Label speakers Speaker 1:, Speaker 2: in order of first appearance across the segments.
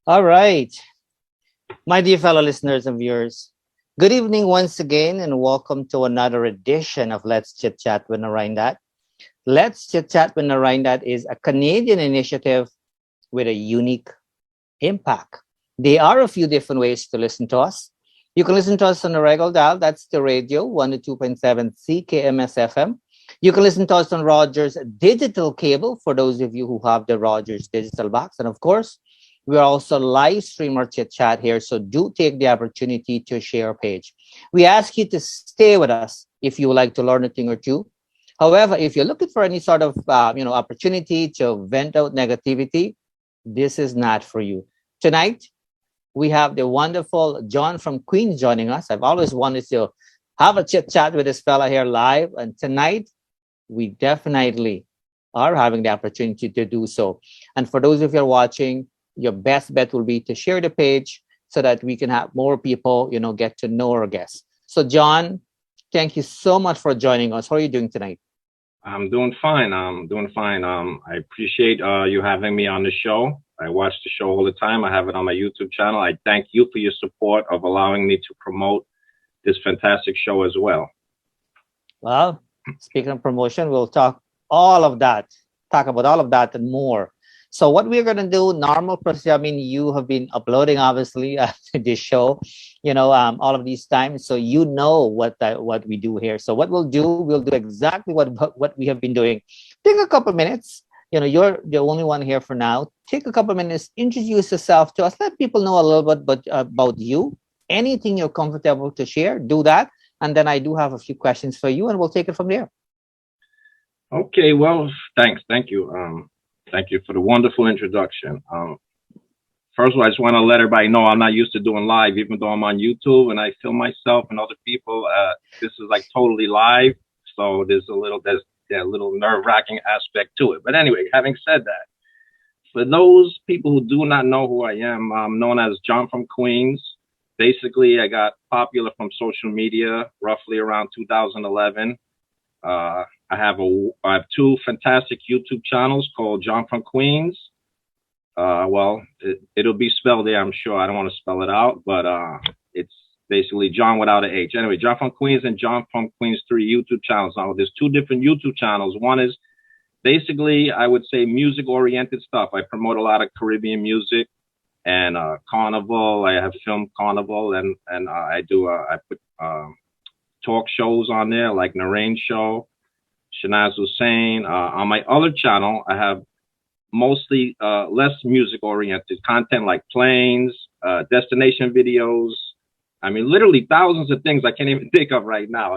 Speaker 1: All right, my dear fellow listeners and viewers, good evening once again, and welcome to another edition of Let's Chit Chat with Narine Dat. Let's Chit Chat with Narine Dat is a Canadian initiative with a unique impact. There are a few different ways to listen to us. You can listen to us on the regular dial, that's the radio, 102.7 CKMS FM. You can listen to us on Rogers Digital Cable for those of you who have the Rogers Digital Box. And of course, we are also live stream our chit chat here. So do take the opportunity to share our page. We ask you to stay with us if you would like to learn a thing or two. However, if you're looking for any sort of opportunity to vent out negativity, this is not for you. Tonight, we have the wonderful John from Queens joining us. I've always wanted to have a chit chat with this fella here live. And tonight, we definitely are having the opportunity to do so. And for those of you watching, your best bet will be to share the page so that we can have more people, get to know our guests. So, John, thank you so much for joining us. How are you doing tonight?
Speaker 2: I'm doing fine. I appreciate you having me on the show. I watch the show all the time. I have it on my YouTube channel. I thank you for your support of allowing me to promote this fantastic show as well.
Speaker 1: Well, speaking of promotion, we'll talk about all of that and more. So what we're going to do, normal procedure, I mean, you have been uploading, obviously, this show, all of these times. So you know what we do here. So what we'll do exactly what we have been doing. Take a couple minutes. You're the only one here for now. Take a couple minutes, introduce yourself to us. Let people know a little bit about you. Anything you're comfortable to share, do that. And then I do have a few questions for you, and we'll take it from there.
Speaker 2: Okay, well, thanks. Thank you. Thank you for the wonderful introduction. First of all, I just want to let everybody know I'm not used to doing live, even though I'm on YouTube and I film myself and other people. This is like totally live. So there's a little nerve-wracking aspect to it. But anyway, having said that, for those people who do not know who I am, I'm known as John from Queens. Basically, I got popular from social media roughly around 2011. I have two fantastic YouTube channels called John from Queens. It'll be spelled there, I'm sure. I don't want to spell it out, but it's basically John without an H. Anyway, John from Queens and John from Queens 3 YouTube channels. Now, there's two different YouTube channels. One is basically, I would say, music-oriented stuff. I promote a lot of Caribbean music and Carnival. I have filmed Carnival, and I put talk shows on there like Narine Show, Shanaz Hussein. On my other channel, I have mostly less music-oriented content like planes, destination videos. I mean, literally thousands of things I can't even think of right now.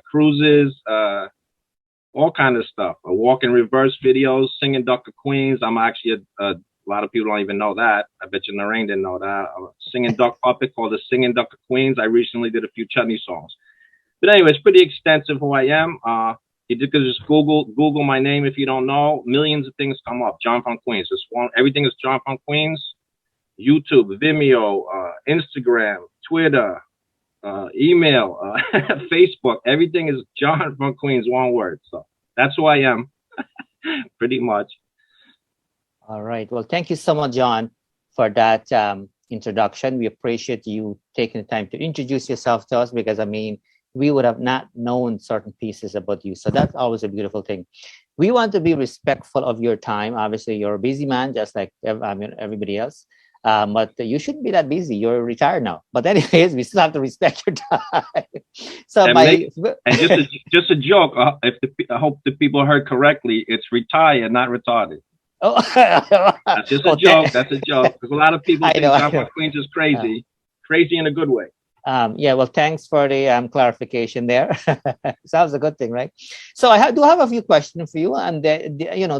Speaker 2: Cruises, all kind of stuff. Walk in reverse videos, singing Duck of Queens. I'm actually a lot of people don't even know that. I bet you Narine didn't know that. Singing duck puppet called the Singing Duck of Queens. I recently did a few Chutney songs. But anyway, it's pretty extensive who I am. You could just Google my name if you don't know. Millions of things come up. John from Queens. Everything is John from Queens. YouTube, Vimeo, Instagram, Twitter, email, Facebook. Everything is John from Queens, one word. So that's who I am, pretty much.
Speaker 1: All right. Well, thank you so much, John, for that introduction. We appreciate you taking the time to introduce yourself to us because, we would have not known certain pieces about you. So that's always a beautiful thing. We want to be respectful of your time. Obviously, you're a busy man, just like everybody else. But you shouldn't be that busy. You're retired now. But anyways, we still have to respect your time. So
Speaker 2: just a joke. I hope the people heard correctly. It's retired, not retarded.
Speaker 1: Oh,
Speaker 2: that's just a joke. That's a joke. Because a lot of people think John from Queens is crazy. Crazy in a good way.
Speaker 1: Well, thanks for the clarification there. Sounds a good thing, right? So I do have a few questions for you, and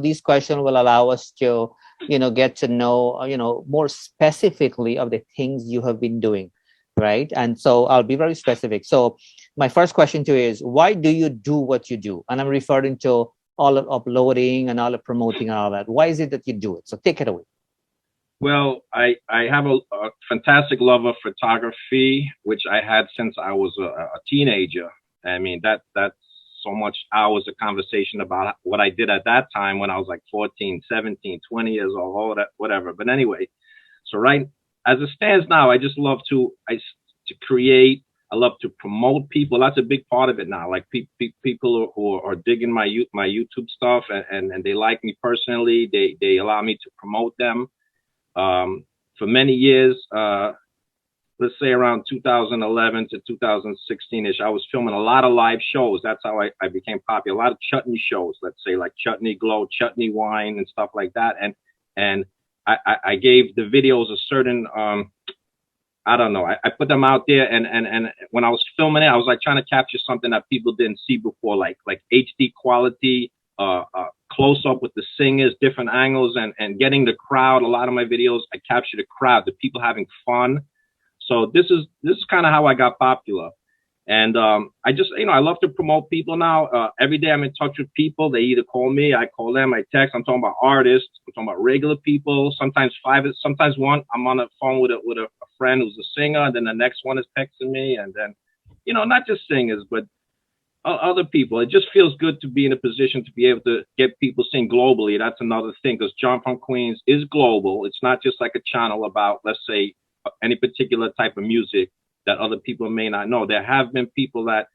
Speaker 1: these questions will allow us to, get to know, more specifically of the things you have been doing, right? And so I'll be very specific. So my first question to you is, why do you do what you do? And I'm referring to all of uploading and all of promoting and all that. Why is it that you do it? So take it away.
Speaker 2: Well, I have a fantastic love of photography, which I had since I was a teenager. I mean, that's so much hours of conversation about what I did at that time when I was like 14, 17, 20 years old, all that, whatever. But anyway, So right as it stands now, I just love to create. I love to promote people. That's a big part of it now. Like people who are digging my YouTube stuff and they like me personally. They allow me to promote them. For many years, let's say around 2011 to 2016ish, I was filming a lot of live shows. That's how I became popular. A lot of Chutney shows, let's say like Chutney Glow, Chutney Wine, and stuff like that. And I gave the videos a certain I don't know. I put them out there, and when I was filming it, I was like trying to capture something that people didn't see before, like HD quality, close up with the singers, different angles, and getting the crowd. A lot of my videos, I capture the crowd, the people having fun. So this is kind of how I got popular. And I just, I love to promote people now. Every day I'm in touch with people. They either call me, I call them, I text. I'm talking about artists. I'm talking about regular people. Sometimes sometimes one, I'm on the phone with a friend who's a singer, and then the next one is texting me. And then, not just singers, but other people. It just feels good to be in a position to be able to get people sing globally. That's another thing, because John from Queens is global. It's not just like a channel about, let's say, any particular type of music that other people may not know. There have been people that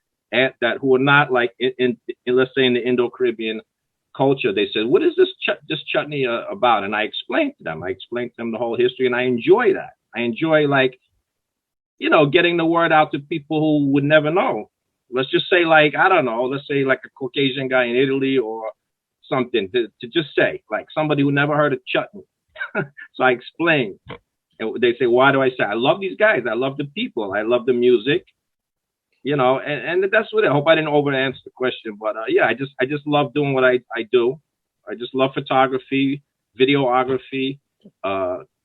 Speaker 2: who are not like in let's say in the Indo-Caribbean culture. They said, "What is this chutney about?" And I explained to them. The whole history, and I enjoy that. I enjoy getting the word out to people who would never know. Let's just say I don't know. Let's say like a Caucasian guy in Italy or something to just say like somebody who never heard of chutney. So I explained. And they say, why do I say? I love these guys. I love the people. I love the music, and that's what I hope I didn't over answer the question. But yeah, I just love doing what I do. I just love photography, videography,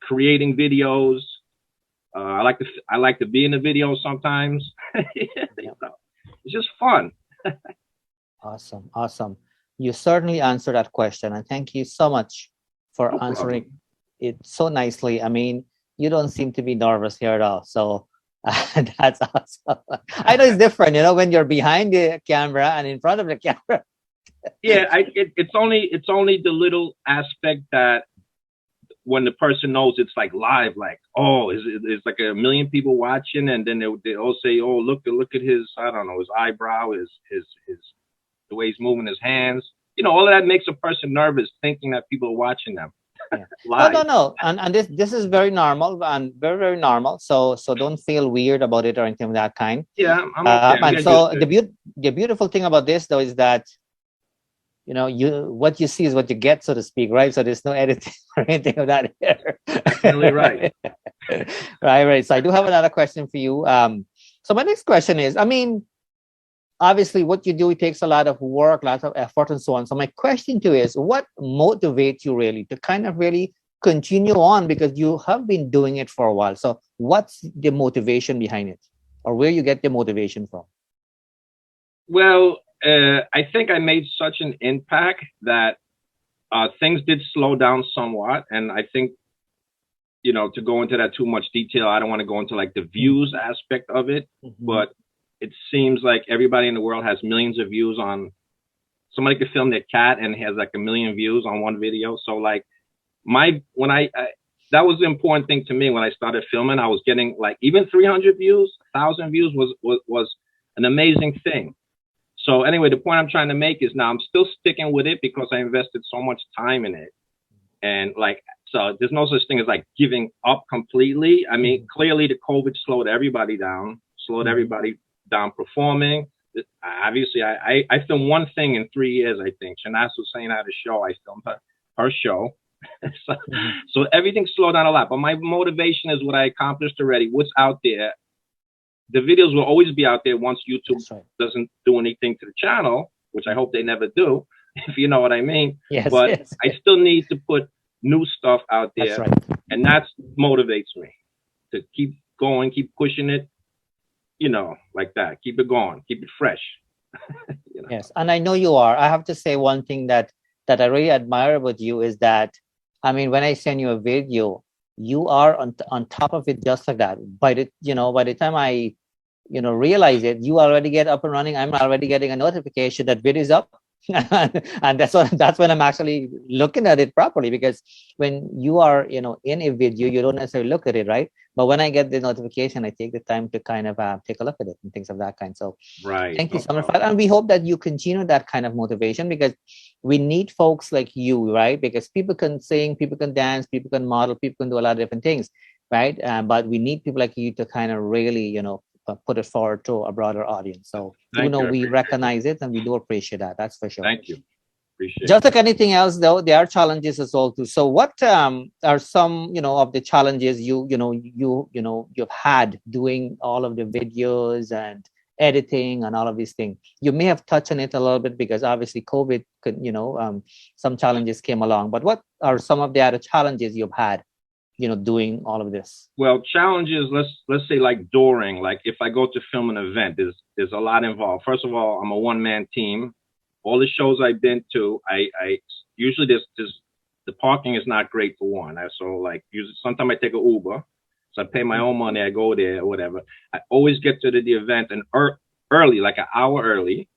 Speaker 2: creating videos. I like to be in the video sometimes. It's just fun.
Speaker 1: Awesome. You certainly answered that question, and thank you so much for answering it so nicely. I mean, you don't seem to be nervous here at all. So that's awesome. I know it's different, when you're behind the camera and in front of the camera.
Speaker 2: Yeah, it's only the little aspect that when the person knows it's like live, like, oh, it's like a million people watching, and then they all say, oh, look at his, I don't know, his eyebrow, his the way he's moving his hands. All of that makes a person nervous, thinking that people are watching them.
Speaker 1: Yeah. No. And this is very normal and very, very normal. So don't feel weird about it or anything of that kind.
Speaker 2: Yeah, I'm okay.
Speaker 1: And so the beautiful thing about this though is that what you see is what you get, so to speak, right? So there's no editing or anything of that here.
Speaker 2: Definitely right.
Speaker 1: Right. So I do have another question for you. So my next question is, I mean, obviously what you do, it takes a lot of work, lots of effort and so on. So my question to you is, what motivates you really to kind of really continue on, because you have been doing it for a while? So what's the motivation behind it, or where you get the motivation from?
Speaker 2: Well, I think I made such an impact that things did slow down somewhat. And I think, to go into that too much detail, I don't want to go into like the views aspect of it, but it seems like everybody in the world has millions of views on. Somebody could film their cat and has like 1 million views on one video. So like that was the important thing to me when I started filming. I was getting like even 300 views, 1,000 views was an amazing thing. So anyway, the point I'm trying to make is now I'm still sticking with it because I invested so much time in it. And so there's no such thing as like giving up completely. I mean, clearly the COVID slowed everybody down performing. Obviously, I filmed one thing in 3 years, I think. Shanas was saying at a show, I filmed her show. So everything slowed down a lot. But my motivation is what I accomplished already, what's out there. The videos will always be out there once YouTube doesn't do anything to the channel, which I hope they never do, if you know what I mean.
Speaker 1: Yes,
Speaker 2: I still need to put new stuff out there.
Speaker 1: That's right.
Speaker 2: And that motivates me to keep going, keep pushing it, like that. Keep it going, keep it fresh.
Speaker 1: Yes, and I know you are. I have to say one thing that I really admire about you is that, I mean, when I send you a video, you are on top of it just like that. By the time I realize it, you already get up and running. I'm already getting a notification that video is up. And that's when I'm actually looking at it properly, because when you are, in a video, you don't necessarily look at it, right? But when I get the notification, I take the time to kind of take a look at it and things of that kind. So
Speaker 2: Right.
Speaker 1: thank you
Speaker 2: No
Speaker 1: so much for
Speaker 2: problem.
Speaker 1: that. And we hope that you continue that kind of motivation, because we need folks like you, right? Because people can sing, people can dance, people can model, people can do a lot of different things, right? But we need people like you to kind of really, put it forward to a broader audience. So
Speaker 2: Thank you. I
Speaker 1: we
Speaker 2: appreciate it.
Speaker 1: recognize it and we do appreciate that. That's for sure.
Speaker 2: Thank you. Appreciate
Speaker 1: Just
Speaker 2: it.
Speaker 1: like anything else, though, there are challenges as well too. So what are some, of the challenges you've had doing all of the videos and editing and all of these things? You may have touched on it a little bit, because obviously COVID could, some challenges came along. But what are some of the other challenges you've had, doing all of this?
Speaker 2: Well, challenges, let's say like during, like if I go to film an event, there's a lot involved. First of all, I'm a one-man team. All the shows I've been to, I usually there's the parking is not great for one. So like usually sometimes I take an Uber, so I pay my own money, I go there or whatever. I always get to the event and early, like an hour early.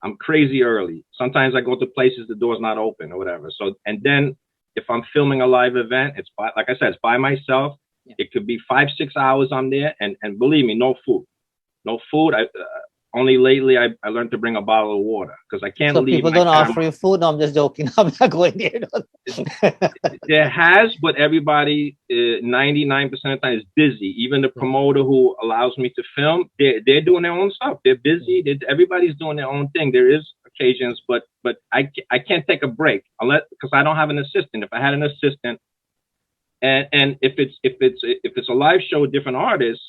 Speaker 2: I'm crazy early. Sometimes I go to places the door's not open or whatever. So, and then if I'm filming a live event, it's like I said, it's by myself. Yeah. It could be 5-6 hours I'm there, and believe me, no food. Only lately I learned to bring a bottle of water, because I can't leave.
Speaker 1: People don't offer you food. No, I'm just joking. I'm not going there.
Speaker 2: There has, but everybody, 99% of the time is busy. Even the promoter who allows me to film, they're doing their own stuff. They're busy. Everybody's doing their own thing. There is occasions, but I can't take a break because I don't have an assistant. If I had an assistant, and if it's a live show with different artists,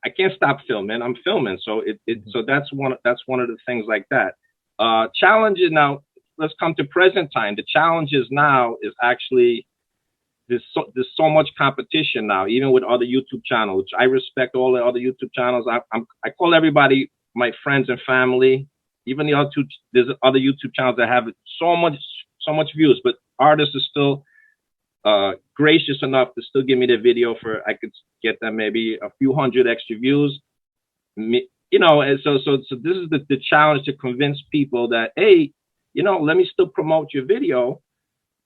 Speaker 2: I can't stop filming. I'm filming, so so that's one of the things like that. Challenges now. Let's come to present time. The challenges now is actually there's so much competition now, even with other YouTube channels. Which I respect all the other YouTube channels. I call everybody my friends and family. Even there's other YouTube channels that have so much views, but artists are still gracious enough to still give me the video for I could get them maybe a few hundred extra views. And so this is the challenge, to convince people that, hey, let me still promote your video,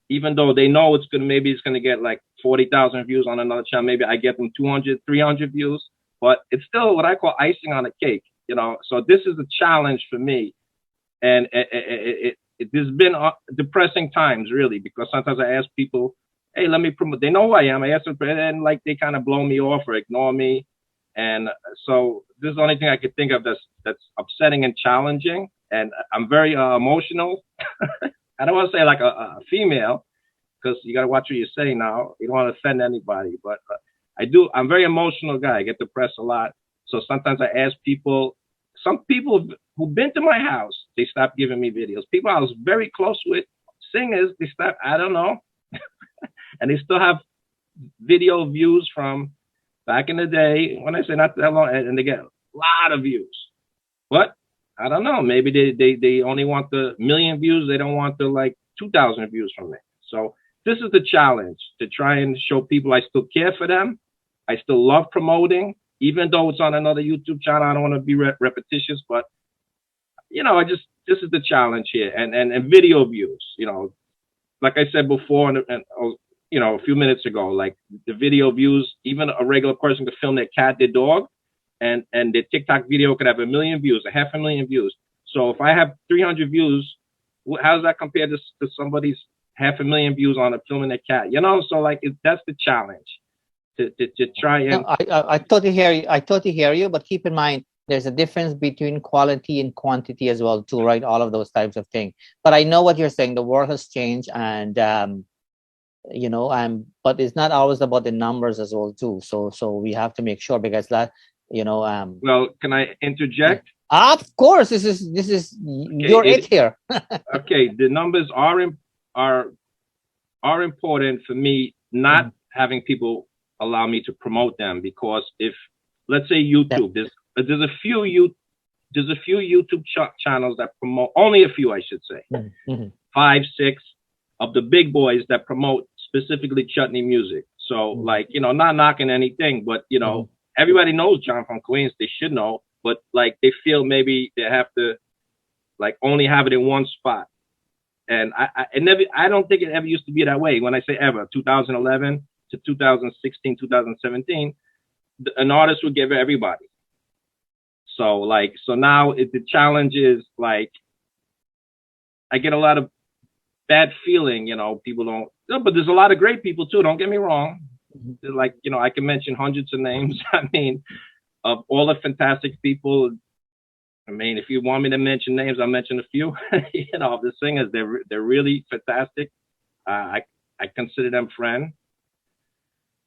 Speaker 2: even though they know it's gonna get like 40,000 views on another channel. Maybe I get them 200, 300 views, but it's still what I call icing on a cake. So this is a challenge for me, and there's been depressing times, really, because sometimes I ask people, hey, let me promote. They know who I am. I ask them, and like they kind of blow me off or ignore me. And so this is the only thing I could think of that's upsetting and challenging. And I'm very emotional. I don't want to say like a female, because you got to watch what you say now. You don't want to offend anybody, but I'm a very emotional guy. I get depressed a lot. So sometimes I ask people, some people who've been to my house, they stopped giving me videos. People I was very close with, singers, they stopped, I don't know. And they still have video views from back in the day, when I say not that long, and they get a lot of views. But I don't know, maybe they only want the 1 million views. They don't want the like 2,000 views from me. So this is the challenge, to try and show people I still care for them. I still love promoting, even though it's on another YouTube channel. I don't want to be repetitious, but this is the challenge here. And video views, like I said before, and a few minutes ago, like the video views, even a regular person could film their cat, their dog, and their TikTok video could have 1 million views, 500,000 views. So if I have 300 views, how does that compare to somebody's 500,000 views on a filming a cat? So like that's the challenge, to try and.
Speaker 1: No, I totally hear you. I totally hear you, but keep in mind, there's a difference between quality and quantity as well too, right? All of those types of things. But I know what you're saying. The world has changed, and but it's not always about the numbers as well too. So we have to make sure, because that,
Speaker 2: Well, can I interject?
Speaker 1: Of course, this is okay, you're it here.
Speaker 2: Okay, the numbers are important for me, not having people allow me to promote them, because if, let's say YouTube, there's a few YouTube channels that promote, only a few, I should say, 5, 6 of the big boys that promote specifically Chutney music. So like, not knocking anything, but everybody knows John from Queens. They should know, but like they feel maybe they have to like only have it in one spot. And I don't think it ever used to be that way. When I say ever, 2011 to 2016, 2017, an artist would give everybody. So now the challenge is like, I get a lot of bad feeling, people don't, no, but there's a lot of great people too. Don't get me wrong. Like, I can mention hundreds of names. I mean, of all the fantastic people. I mean, if you want me to mention names, I'll mention a few. The singers, they're really fantastic. I consider them friend.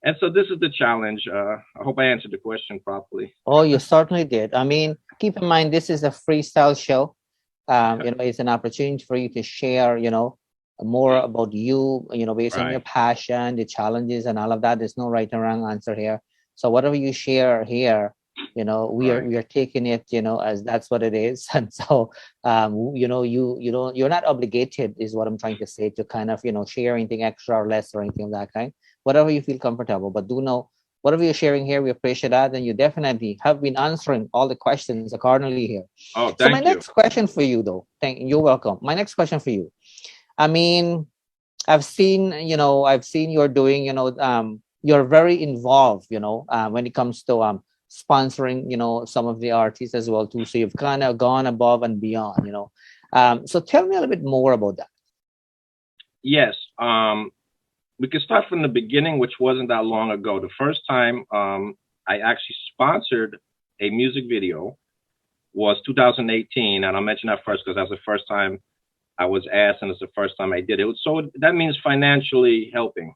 Speaker 2: And so this is the challenge. I hope I answered the question properly.
Speaker 1: Oh, you certainly did. I mean, keep in mind, this is a freestyle show. It's an opportunity for you to share, more about you, based on your passion, the challenges and all of that. There's no right or wrong answer here. So whatever you share here, we are taking it, as that's what it is. And so, you're not obligated, is what I'm trying to say, to kind of, share anything extra or less or anything of that kind. Whatever you feel comfortable, but do know whatever you're sharing here, we appreciate that, and you definitely have been answering all the questions accordingly here.
Speaker 2: Oh, thank
Speaker 1: so my
Speaker 2: you.
Speaker 1: next question for you, though, you're welcome. My next question for you. I mean, I've seen you're doing, you're very involved, when it comes to sponsoring, some of the artists as well too. So you've kind of gone above and beyond, so tell me a little bit more about that.
Speaker 2: Yes. We can start from the beginning, which wasn't that long ago. The first time I actually sponsored a music video was 2018. And I'll mention that first because that's the first time I was asked, and it's the first time I did it. So that means financially helping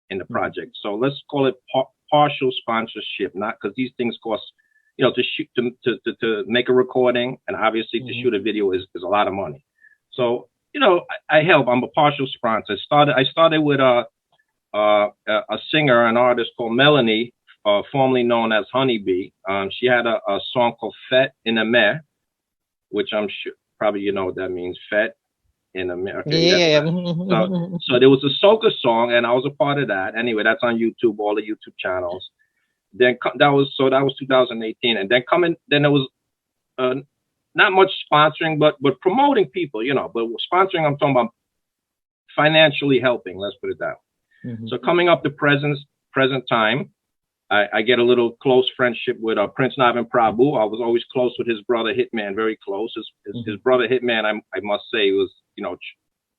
Speaker 2: in the project. So let's call it partial sponsorship, not because these things cost, to shoot, to make a recording, and obviously to shoot a video is a lot of money. So I help. I'm a partial sponsor. I started with a singer, an artist called Melanie, formerly known as Honeybee. She had a song called Fête in a Mer, which I'm sure probably what that means, Fête in a Mer. Okay,
Speaker 1: yeah.
Speaker 2: So there was a Soca song, and I was a part of that. Anyway, that's on YouTube, all the YouTube channels. Then that was 2018, and then there was not much sponsoring, but promoting people, but sponsoring, I'm talking about financially helping, let's put it that way. So coming up to present time, I get a little close friendship with Prince Navin Prabhoo. I was always close with his brother Hitman, very close. His brother Hitman, I must say, was,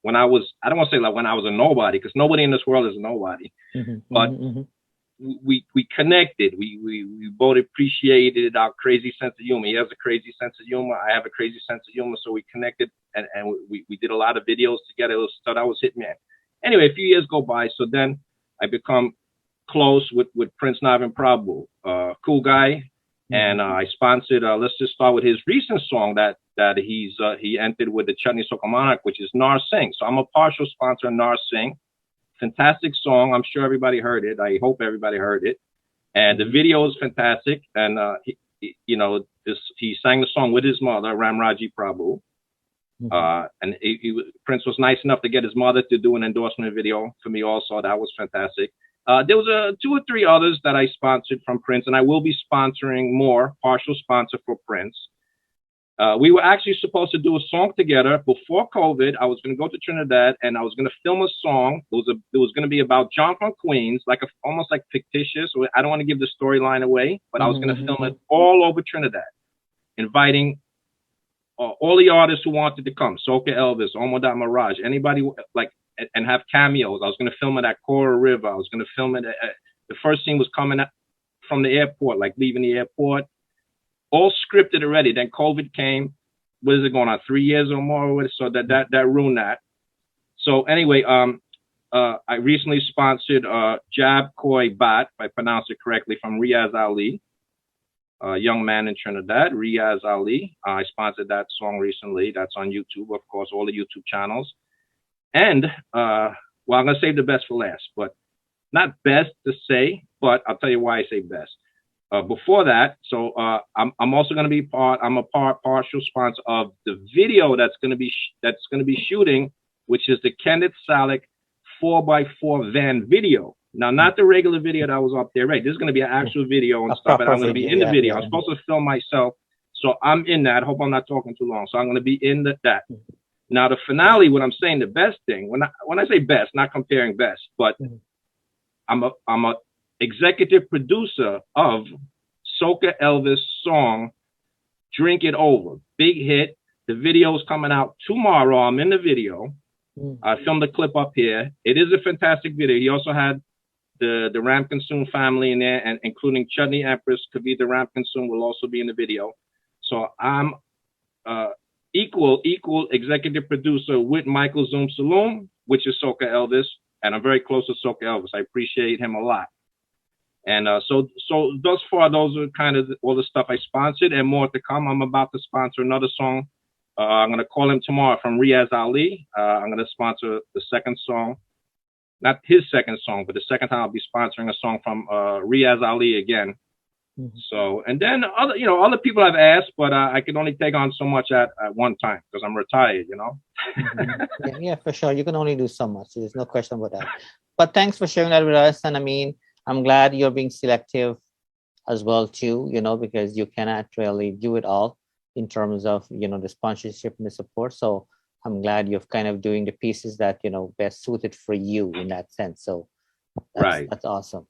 Speaker 2: when I was, I don't want to say like when I was a nobody, because nobody in this world is a nobody, but we connected. We both appreciated our crazy sense of humor. He has a crazy sense of humor. I have a crazy sense of humor. So we connected, and we did a lot of videos together. So that was Hitman. Anyway, a few years go by. So then I become close with Prince Navin Prabhoo, cool guy. And I sponsored, let's just start with his recent song that he entered with the Chutney Soca Monarch, which is Nar Singh. So I'm a partial sponsor of Nar Singh. Fantastic song. I'm sure everybody heard it. I hope everybody heard it. And the video is fantastic. And, he sang the song with his mother, Ramraji Prabhu. And Prince was nice enough to get his mother to do an endorsement video for me also. That was fantastic. There was 2 or 3 others that I sponsored from Prince, and I will be sponsoring more, partial sponsor for Prince. We were actually supposed to do a song together before COVID. I was going to go to Trinidad, and I was going to film a song. It was going to be about jonfromqueens, almost like fictitious. I don't want to give the storyline away, but I was going to film it all over Trinidad, inviting all the artists who wanted to come. Soca Elvis, Omodat Mirage, anybody and have cameos. I was going to film it at Coral River. I was going to film it the first scene was coming from the airport, like leaving the airport. All scripted already. Then COVID came. What is it going on? 3 years or more? So that ruined that. So anyway, I recently sponsored Jab Koi Bat, if I pronounce it correctly, from Riaz Ali, a young man in Trinidad, Riaz Ali. I sponsored that song recently. That's on YouTube, of course, all the YouTube channels. And I'm gonna save the best for last, but not best to say, but I'll tell you why I say best. Before that, so I'm also going to be I'm a partial sponsor of the video that's going to be shooting, which is the Kenneth Salick 4x4 van video. Now, not the regular video that was up there, right? This is going to be an actual video and stuff, and I'm going to be in the video. I'm supposed to film myself. So I'm in that. Hope I'm not talking too long. So I'm going to be in that. Now the finale, what I'm saying, the best thing, when I say best, not comparing best, but I'm a executive producer of Soca Elvis song "Drink It Over," big hit. The video's coming out tomorrow. I'm in the video. I filmed the clip up here. It is a fantastic video. He also had the Ram Consume family in there, and including Chutney Empress, Kavita Ram Consume will also be in the video. So I'm equal executive producer with Michael Zoom Saloon, which is Soca Elvis, and I'm very close to Soca Elvis. I appreciate him a lot. And so thus far, those are kind of all the stuff I sponsored, and more to come. I'm about to sponsor another song. I'm going to call him tomorrow, from Riaz Ali. I'm going to sponsor the second song. Not his second song, but the second time I'll be sponsoring a song from Riaz Ali again. So, and then other people I've asked, but I can only take on so much at one time because I'm retired,
Speaker 1: Yeah, for sure. You can only do so much. There's no question about that. But thanks for sharing that with us. And I mean, I'm glad you're being selective as well too, because you cannot really do it all in terms of, the sponsorship and the support. So I'm glad you're kind of doing the pieces that, best suited for you in that sense. So that's awesome.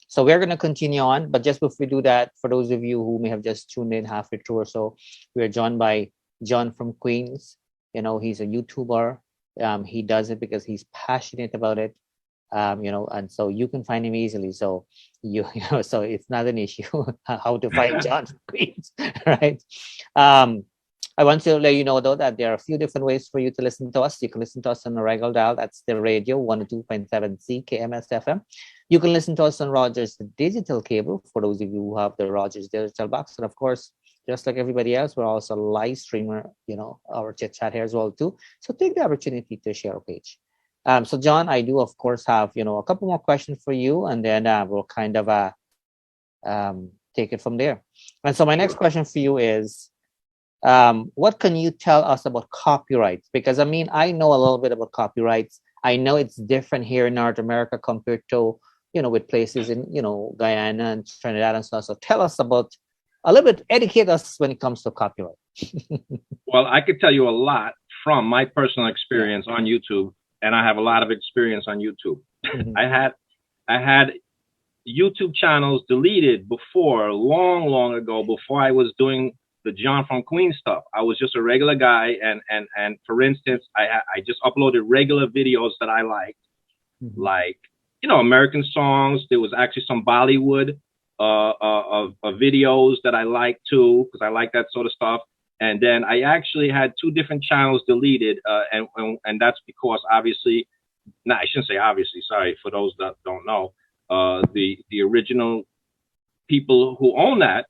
Speaker 1: So we're going to continue on, but just before we do that, for those of you who may have just tuned in halfway through or so, we are joined by John from Queens. He's a YouTuber. He does it because he's passionate about it. And so you can find him easily. So so it's not an issue how to find John from Queens, right? I want to let you know, though, that there are a few different ways for you to listen to us. You can listen to us on the regular dial. That's the radio, 102.7 CKMS FM. You can listen to us on Rogers digital cable, for those of you who have the Rogers digital box. And of course, just like everybody else, we're also a live streamer, our Chit Chat here as well, too. So take the opportunity to share a page. So, John, I do, of course, have, a couple more questions for you, and then we'll kind of take it from there. And so my next question for you is, what can you tell us about copyrights? Because, I mean, I know a little bit about copyrights. I know it's different here in North America compared to, with places in, Guyana and Trinidad and so on. So tell us about, a little bit, educate us when it comes to copyright.
Speaker 2: Well, I could tell you a lot from my personal experience on YouTube, and I have a lot of experience on YouTube. I had YouTube channels deleted before, long ago, before I was doing the John from Queens stuff. I was just a regular guy, and for instance, I just uploaded regular videos that I liked, like American songs. There was actually some Bollywood of videos that I liked too, because I like that sort of stuff. And then I actually had 2 different channels deleted, and that's because obviously, I shouldn't say obviously. Sorry for those that don't know, the original people who own that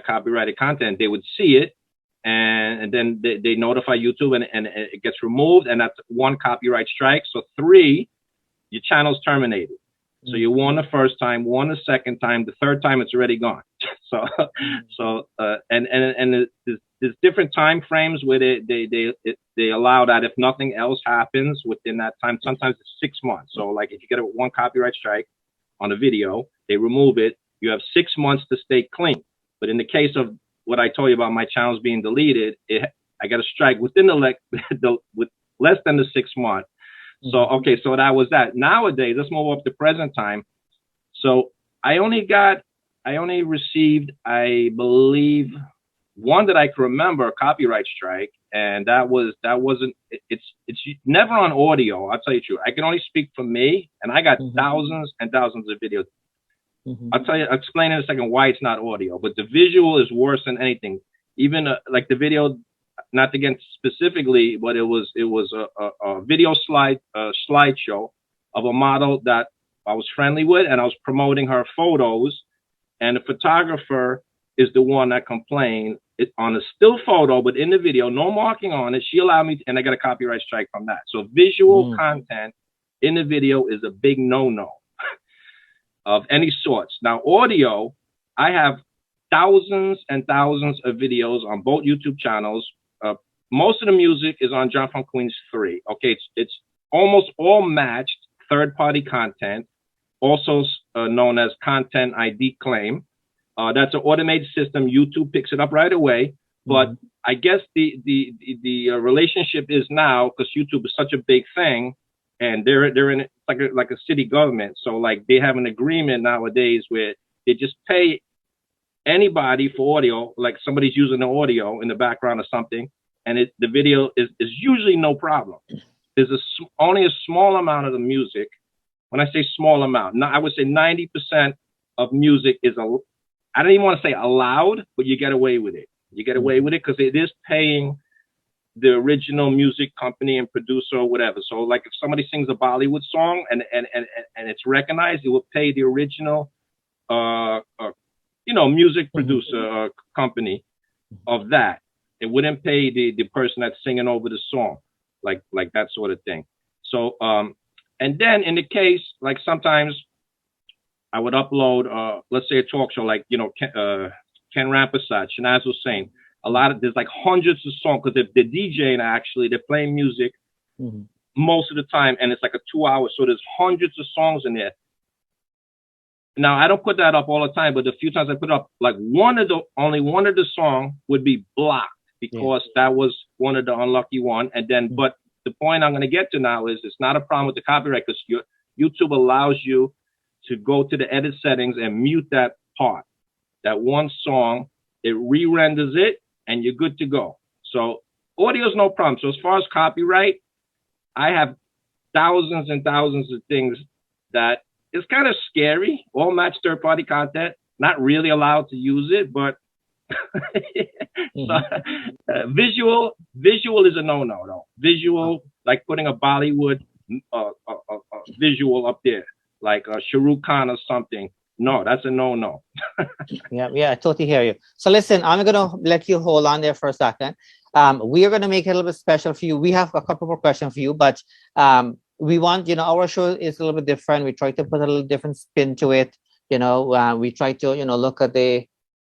Speaker 2: copyrighted content, they would see it, and then they notify YouTube, and it gets removed, and that's 1 copyright strike. So 3, your channel's terminated. So you won the first time, won the second time, the third time it's already gone. There's different time frames where they allow that if nothing else happens within that time. Sometimes it's 6 months. So like if you get 1 copyright strike on a video, they remove it. You have 6 months to stay clean. But in the case of what I told you about my channels being deleted, I got a strike within with less than the 6 months. So, okay, so that was that. Nowadays, let's move up to present time. So I only received, I believe, 1 that I can remember, a copyright strike. And it's never on audio. I'll tell you the truth. I can only speak for me, and I got thousands and thousands of videos. I'll explain in a second why it's not audio, but the visual is worse than anything. Even like the video, not to get specifically, but it was a video slideshow of a model that I was friendly with, and I was promoting her photos, and the photographer is the one that complained on a still photo, but in the video, no marking on it. She allowed me, and I got a copyright strike from that. So visual content in the video is a big no-no of any sorts. Now, audio, I have thousands and thousands of videos on both YouTube channels. Most of the music is on John from Queens 3. Okay, it's almost all matched third-party content, also known as content ID claim. That's an automated system. YouTube picks it up right away. But I guess the relationship is now, because YouTube is such a big thing, and they're in like a city government. So like they have an agreement nowadays where they just pay anybody for audio, like somebody's using the audio in the background or something, and the video is usually no problem. There's only a small amount of the music. When I say small amount, I would say 90% of music is I don't even want to say allowed, but you get away with it. You get away with it because it is paying the original music company and producer or whatever. So like if somebody sings a Bollywood song and it's recognized, it will pay the original music producer company of that. It wouldn't pay the person that's singing over the song, like that sort of thing. So and then in the case, like sometimes I would upload let's say a talk show, like Ken Rampersad, Shanaz Hussain. There's like hundreds of songs, because if they're DJing, actually they're playing music most of the time, and it's like a 2 hours, so there's hundreds of songs in there. Now I don't put that up all the time, but the few times I put it up, like only one of the song would be blocked because that was one of the unlucky one. And then but the point I'm going to get to now is it's not a problem with the copyright, because YouTube allows you to go to the edit settings and mute that part, that one song. It re-renders it, and you're good to go. So audio is no problem. So as far as copyright, I have thousands and thousands of things that is kind of scary. All match third-party content, not really allowed to use it, but visual is a no-no though. Visual, like putting a Bollywood visual up there, like a Shah Rukh Khan or something. No, that's a no-no.
Speaker 1: Yeah, I totally hear you. So listen, I'm going to let you hold on there for a second. We are going to make it a little bit special for you. We have a couple more questions for you, but we want, our show is a little bit different. We try to put a little different spin to it. We try to, look at the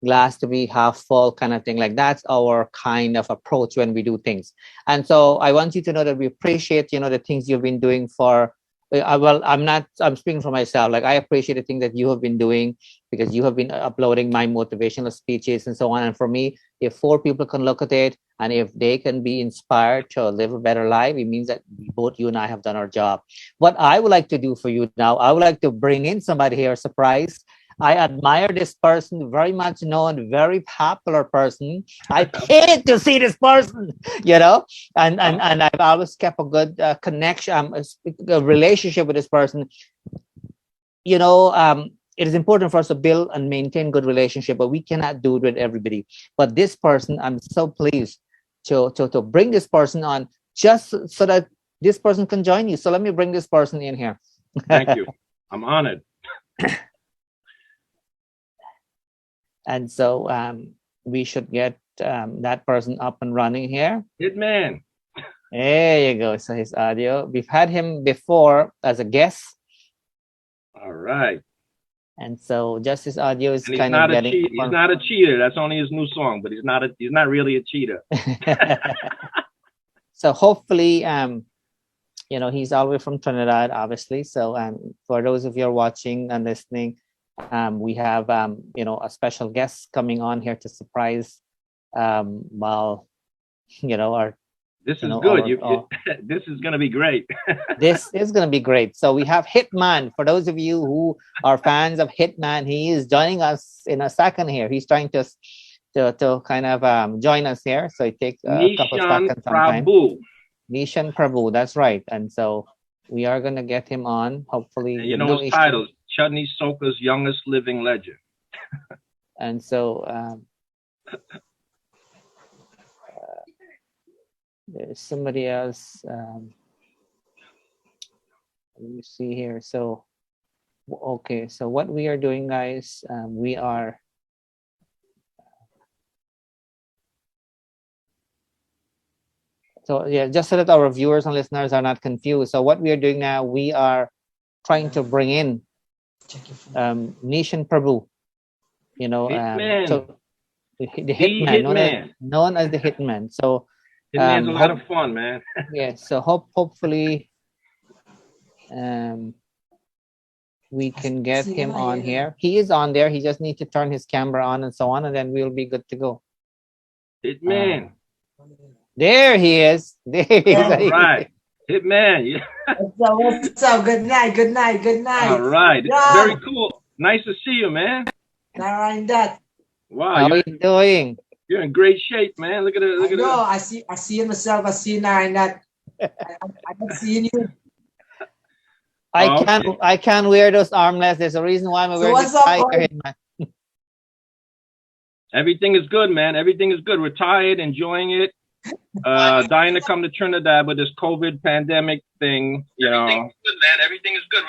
Speaker 1: glass to be half full kind of thing. Like that's our kind of approach when we do things. And so I want you to know that we appreciate, the things you've been doing for I'm speaking for myself. Like I appreciate the thing that you have been doing, because you have been uploading my motivational speeches and so on. And for me, if 4 people can look at it and if they can be inspired to live a better life, it means that both you and I have done our job. What I would like to do for you now, I would like to bring in somebody here, surprise. I admire this person, very much known, very popular person. I paid to see this person, and I've always kept a good connection, a relationship with this person. It is important for us to build and maintain good relationship, but we cannot do it with everybody. But this person, I'm so pleased to bring this person on, just so that this person can join you. So let me bring this person in here.
Speaker 2: Thank you. I'm honored.
Speaker 1: And so we should get that person up and running here.
Speaker 2: Hitman.
Speaker 1: There you go. So his audio. We've had him before as a guest.
Speaker 2: All right.
Speaker 1: And so just his audio is
Speaker 2: kind of getting. He's not a cheater. That's only his new song, but he's not really a cheater.
Speaker 1: So hopefully, he's all the way from Trinidad, obviously. So for those of you who are watching and listening, we have a special guest coming on here to surprise our
Speaker 2: this is good. This is going to be great.
Speaker 1: This is going to be great. So we have Hitman. For those of you who are fans of Hitman, he is joining us in a second here. He's trying to kind of join us here. So it takes a couple of seconds. Nishan Prabhoo, that's right. And so we are going to get him on, hopefully.
Speaker 2: His title, Chutney, Soca's youngest living legend.
Speaker 1: And so there's somebody else. Let me see here. So, okay. So what we are doing, guys, we are just so that our viewers and listeners are not confused. So what we are doing now, we are trying to bring in Nishan Prabhoo, so the Hitman, known as the Hitman. So
Speaker 2: Hitman's a lot of fun, man.
Speaker 1: Yeah, so hopefully we can get him on here. He is on there. He just needs to turn his camera on and so on, and then we'll be good to go.
Speaker 2: Hitman.
Speaker 1: There he is. There he is.
Speaker 2: All right. Hitman. Yeah.
Speaker 3: What's up? Good night. Good night. Good night.
Speaker 2: All right.
Speaker 3: John.
Speaker 2: Very cool. Nice to see you, man.
Speaker 3: Narine Dat.
Speaker 2: Wow.
Speaker 1: How are you doing?
Speaker 2: You're in great shape, man. Look at it. Look at
Speaker 3: No,
Speaker 2: it.
Speaker 3: I see myself. I see Narine Dat. I'm not seeing you.
Speaker 1: I can't wear those armlets. There's a reason why I'm wearing
Speaker 3: what's
Speaker 1: the
Speaker 3: up,
Speaker 1: tie
Speaker 3: boy?
Speaker 1: here, man.
Speaker 2: Everything is good, man. Everything is good. Retired, enjoying it. Dying to come to Trinidad with this COVID pandemic thing. You know. Everything is good, man. Everything is good.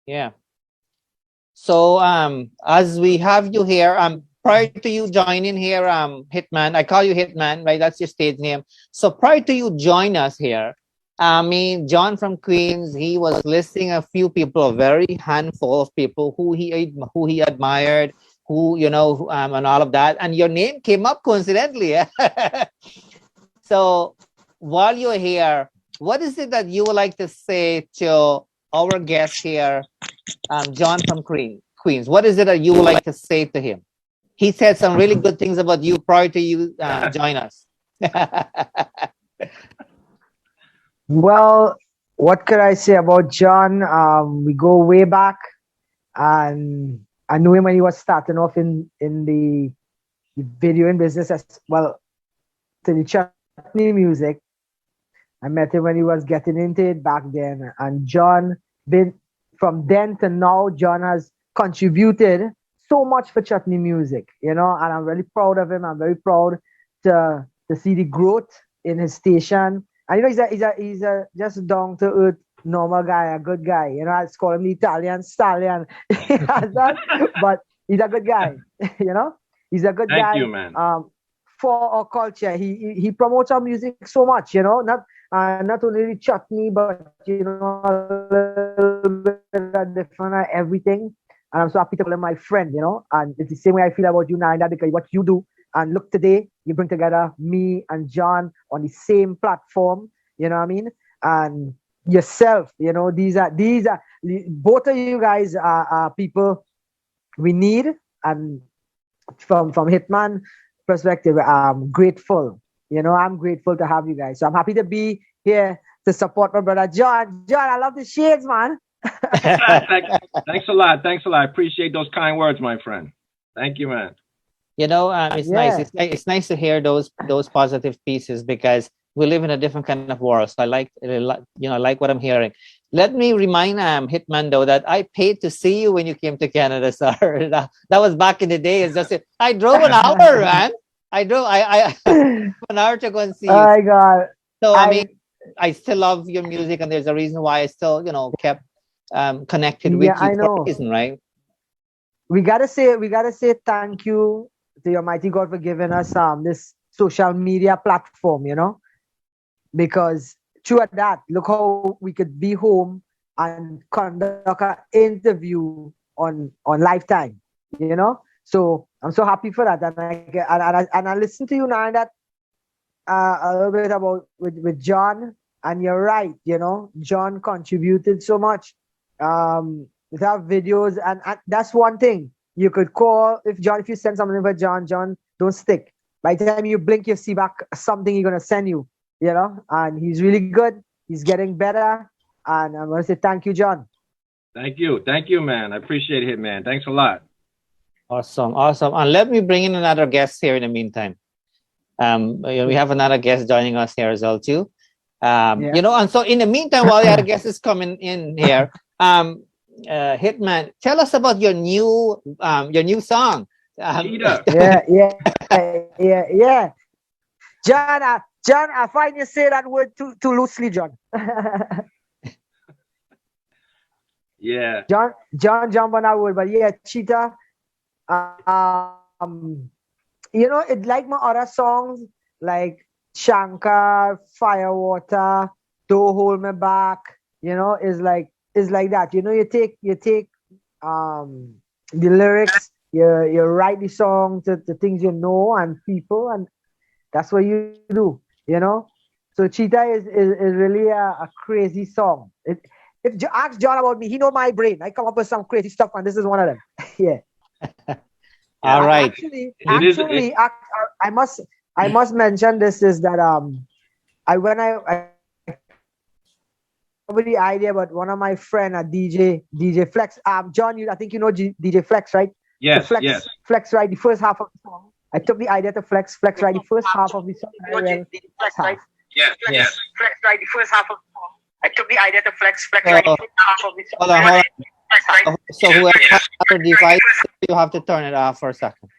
Speaker 1: Yeah. So as we have you here, prior to you joining here, Hitman, I call you Hitman, right? That's your stage name. So prior to you join us here, I mean, John from Queens, he was listing a few people, a very handful of people who he admired, who, you know, and all of that. And your name came up coincidentally. So while you're here, what is it that you would like to say to our guest here, John from Queens? What is it that you would like to say to him? He said some really good things about you prior to you join us.
Speaker 3: Well, what could I say about John? We go way back, and I knew him when he was starting off in the videoing business as well, to the Chutney music. I met him when he was getting into it back then, and John, from then to now, John has contributed so much for Chutney music, you know, and I'm really proud of him. I'm very proud to see the growth in his station. And you know, he's a just down to earth, normal guy, a good guy. You know, I just call him the Italian stallion, but he's a good guy. You know, he's a good guy.
Speaker 2: Thank you, man.
Speaker 3: For our culture, he promotes our music so much. You know, not only Chutney, but you know, a little bit of different everything. And I'm so happy to call him my friend. You know, and it's the same way I feel about you, Narine Dat, because what you do. And look, today you bring together me and John on the same platform, you know what I mean? And yourself, you know, these are both of you guys are people we need. And from Hitman perspective, I'm grateful. You know, I'm grateful to have you guys. So I'm happy to be here to support my brother John. John, I love the shades, man.
Speaker 2: Thanks a lot. Thanks a lot. I appreciate those kind words, my friend. Thank you, man.
Speaker 1: You know, it's nice. It's nice to hear those positive pieces, because we live in a different kind of world. So I like what I'm hearing. Let me remind Hitman though that I paid to see you when you came to Canada, sir. That was back in the day. It's just I drove an hour, man. I an hour to go and see you.
Speaker 3: Oh my God.
Speaker 1: So I mean, I still love your music, and there's a reason why I still, you know, kept connected with you for a reason, right?
Speaker 3: We gotta say thank you to your mighty God for giving us this social media platform, you know, because through that, look how we could be home and conduct an interview on Lifetime, you know. So I'm so happy for that, and I listened to you now that a little bit about with John, and you're right, you know, John contributed so much with our videos, and that's one thing. You could call if you send something for John, don't stick. By the time you blink, you see back something he's gonna send you, you know. And he's really good. He's getting better, and I'm gonna say thank you, John.
Speaker 2: Thank you, man. I appreciate it, man. Thanks a lot.
Speaker 1: Awesome. And let me bring in another guest here in the meantime. We have another guest joining us here as well too. You know, and so in the meantime, while the other guest is coming in here, Hitman, tell us about your new song.
Speaker 3: Yeah. John, I find you say that word too loosely, John.
Speaker 2: Yeah.
Speaker 3: John jump on that word, but yeah, Cheetah. You know, it like my other songs, like Shankar, Firewater, Don't Hold Me Back. You know, is like that. You know, you take the lyrics, you write the song to things you know and people, and that's what you do. You know, so Cheetah is really a crazy song. If you ask John about me, he know my brain. I come up with some crazy stuff, and this is one of them. Yeah.
Speaker 1: All right.
Speaker 3: I must mention this is that I the idea, but one of my friend, a DJ Flex, John, I think you know DJ Flex, right?
Speaker 2: Yes,
Speaker 3: so Flex,
Speaker 2: yes.
Speaker 3: Flex write the first half of the song. I took the idea to Flex write the first half of the song.
Speaker 2: Flex, right? Yes. Flex write the first half of the song. I took the idea to Flex write the first half of the song.
Speaker 1: Hold on. So whoever has a device, you have to turn it off for a second.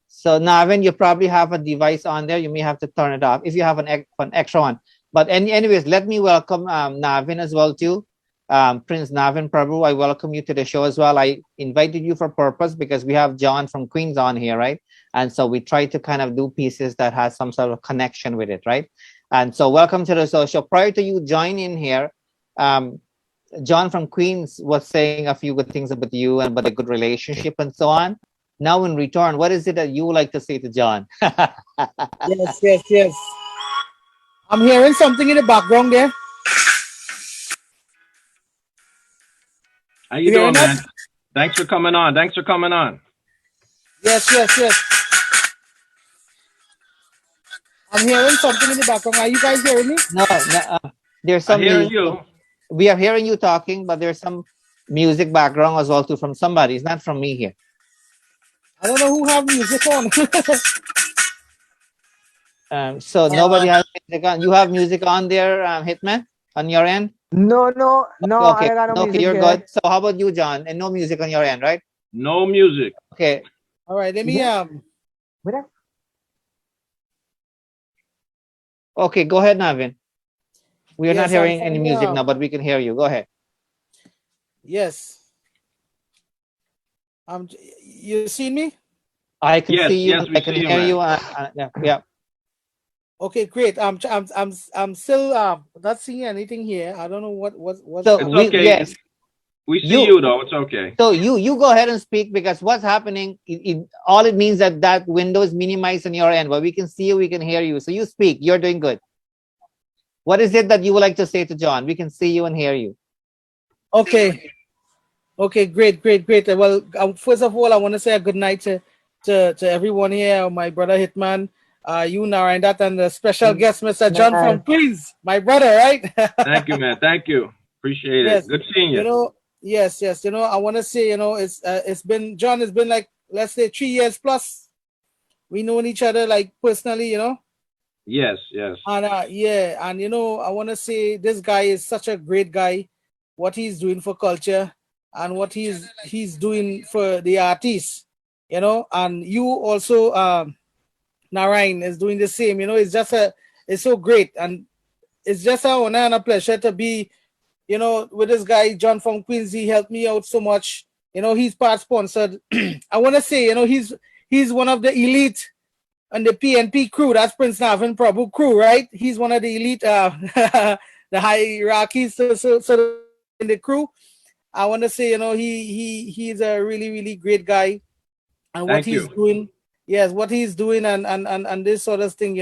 Speaker 1: So Navin, you probably have a device on there. You may have to turn it off if you have an extra one. But anyways, let me welcome Navin as well too. Prince Navin Prabhoo, I welcome you to the show as well. I invited you for purpose because we have John from Queens on here, right? And so we try to kind of do pieces that has some sort of connection with it, right? And so welcome to the show. Prior to you joining here, John from Queens was saying a few good things about you and about a good relationship and so on. Now in return, what is it that you would like to say to John?
Speaker 4: Yes. I'm hearing something in the background there.
Speaker 2: How you doing, man? Thanks for coming on.
Speaker 4: Yes. I'm hearing something in the background. Are you guys hearing me?
Speaker 1: No. There's some.
Speaker 2: I'm hearing you.
Speaker 1: We are hearing you talking, but there's some music background as well too from somebody. It's not from me here.
Speaker 4: I don't know who have music on.
Speaker 1: So nobody has music on. You have music on there, Hitman, on your end?
Speaker 3: No.
Speaker 1: Okay,
Speaker 3: I got no music
Speaker 1: you're
Speaker 3: here.
Speaker 1: good. So how about you, John? And no music on your end, right?
Speaker 2: No music.
Speaker 1: Okay.
Speaker 4: All right, let me
Speaker 1: Okay, go ahead, Navin. We are not hearing any music now, but we can hear you. Go ahead.
Speaker 4: Yes. You see me?
Speaker 1: I can see you.
Speaker 2: Yes,
Speaker 1: I can hear you. Yeah.
Speaker 4: Okay, great. I'm still not seeing anything here. I don't know what.
Speaker 2: So it's okay.
Speaker 1: Yes.
Speaker 2: We see you though. It's okay.
Speaker 1: So you go ahead and speak because what's happening? All it means that window is minimized on your end, but we can see you. We can hear you. So you speak. You're doing good. What is it that you would like to say to John? We can see you and hear you.
Speaker 4: Okay, great. Well, first of all, I want to say a good night to everyone here. My brother Hitman, you, Narine Dat, and the special guest, Mr. John from Queens, my brother, right?
Speaker 2: Thank you, man. Thank you. Appreciate it. Good seeing you.
Speaker 4: Yes. I want to say, it's been, John, it's been like, let's say 3 years plus. We known each other like personally,
Speaker 2: Yes.
Speaker 4: And and I want to say this guy is such a great guy. What he's doing for culture and what he's doing for the artists, and you also, Narine, is doing the same. It's so great, and it's just an honor and a pleasure to be, with this guy John from Queens. He helped me out so much. He's part sponsored. I want to say, he's one of the elite on the PNP crew. That's Prince Navin Prabhoo crew, right? He's one of the elite, the hierarchies. So in the crew, I want to say, he's a really, really great guy, and what he's doing, what he's doing, and this sort of thing,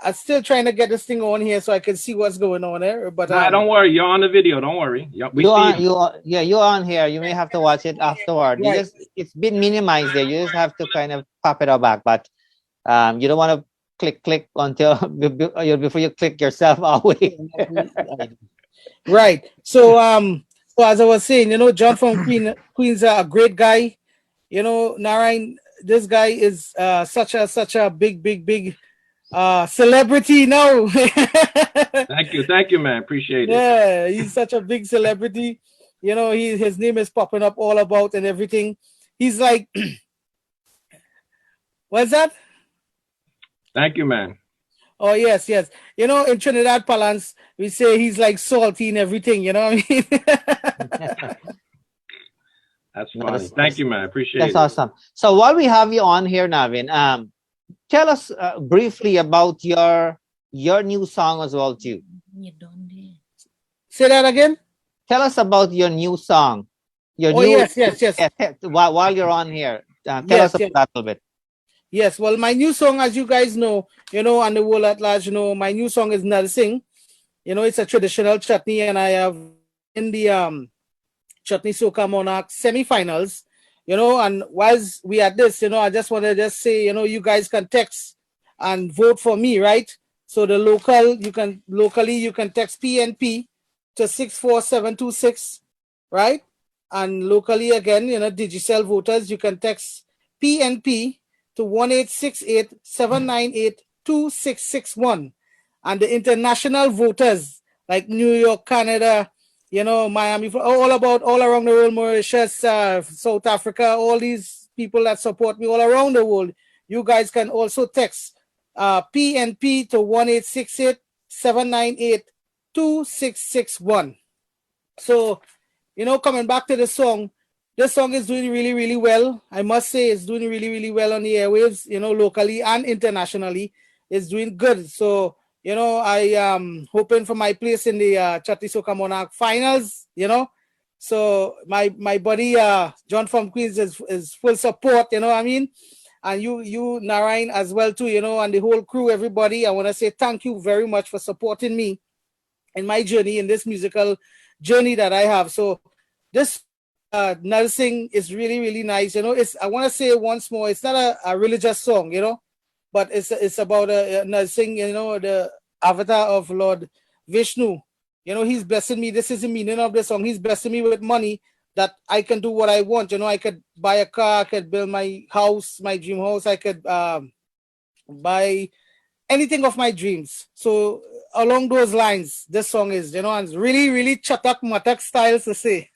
Speaker 4: I'm still trying to get this thing on here so I can see what's going on there. But
Speaker 2: don't worry, you're on the video. Don't worry.
Speaker 1: You're on here. You may have to watch it afterward. Right. It's been minimized there. You just have to kind of pop it all back, but you don't want to click until before you click yourself away.
Speaker 4: Right. So as I was saying, John from Queens are a great guy. Narine, this guy is such a big celebrity now.
Speaker 2: Thank you, man. Appreciate it.
Speaker 4: Yeah, he's such a big celebrity. His name is popping up all about and everything. He's like, what's that?
Speaker 2: Thank you, man.
Speaker 4: Oh, yes. In Trinidad parlance, we say he's like salty and everything, what I mean?
Speaker 2: That's funny. Thank you, man. Appreciate it.
Speaker 1: That's awesome. So while we have you on here, Navin, tell us briefly about your new song as well, too.
Speaker 4: Say that again?
Speaker 1: Tell us about your new song.
Speaker 4: Yes.
Speaker 1: While you're on here, tell us about that a little bit.
Speaker 4: Yes, well, my new song, as you guys know, and the world at large, my new song is Narsing. It's a traditional chutney, and I have in the Chutney Soca Monarch semifinals. And whilst we at this, I just want to just say, you guys can text and vote for me, right? So the locally you can text PNP to 64726, right? And locally again, Digicel voters, you can text PNP to 1-868-798-2661. And the international voters like New York, Canada, Miami, all around the world, Mauritius, South Africa, all these people that support me all around the world, you guys can also text PNP to 1-868-798-2661. So, coming back to the song, this song is doing really, really well. I must say it's doing really, really well on the airwaves, locally and internationally. It's doing good. So, I am hoping for my place in the Chutney Soca Monarch finals, So my buddy John from Queens is full support, you know what I mean? And you Narine as well too, and the whole crew, everybody. I want to say thank you very much for supporting me in my journey, in this musical journey that I have. So this nursing is really, really nice. I want to say once more, it's not a religious song, but it's about nursing, the avatar of Lord Vishnu. He's blessing me. This is the meaning of the song. He's blessing me with money that I can do what I want. I could buy a car, I could build my house, my dream house. I could buy anything of my dreams. So along those lines, this song is, and it's really, really chatak matak style to say.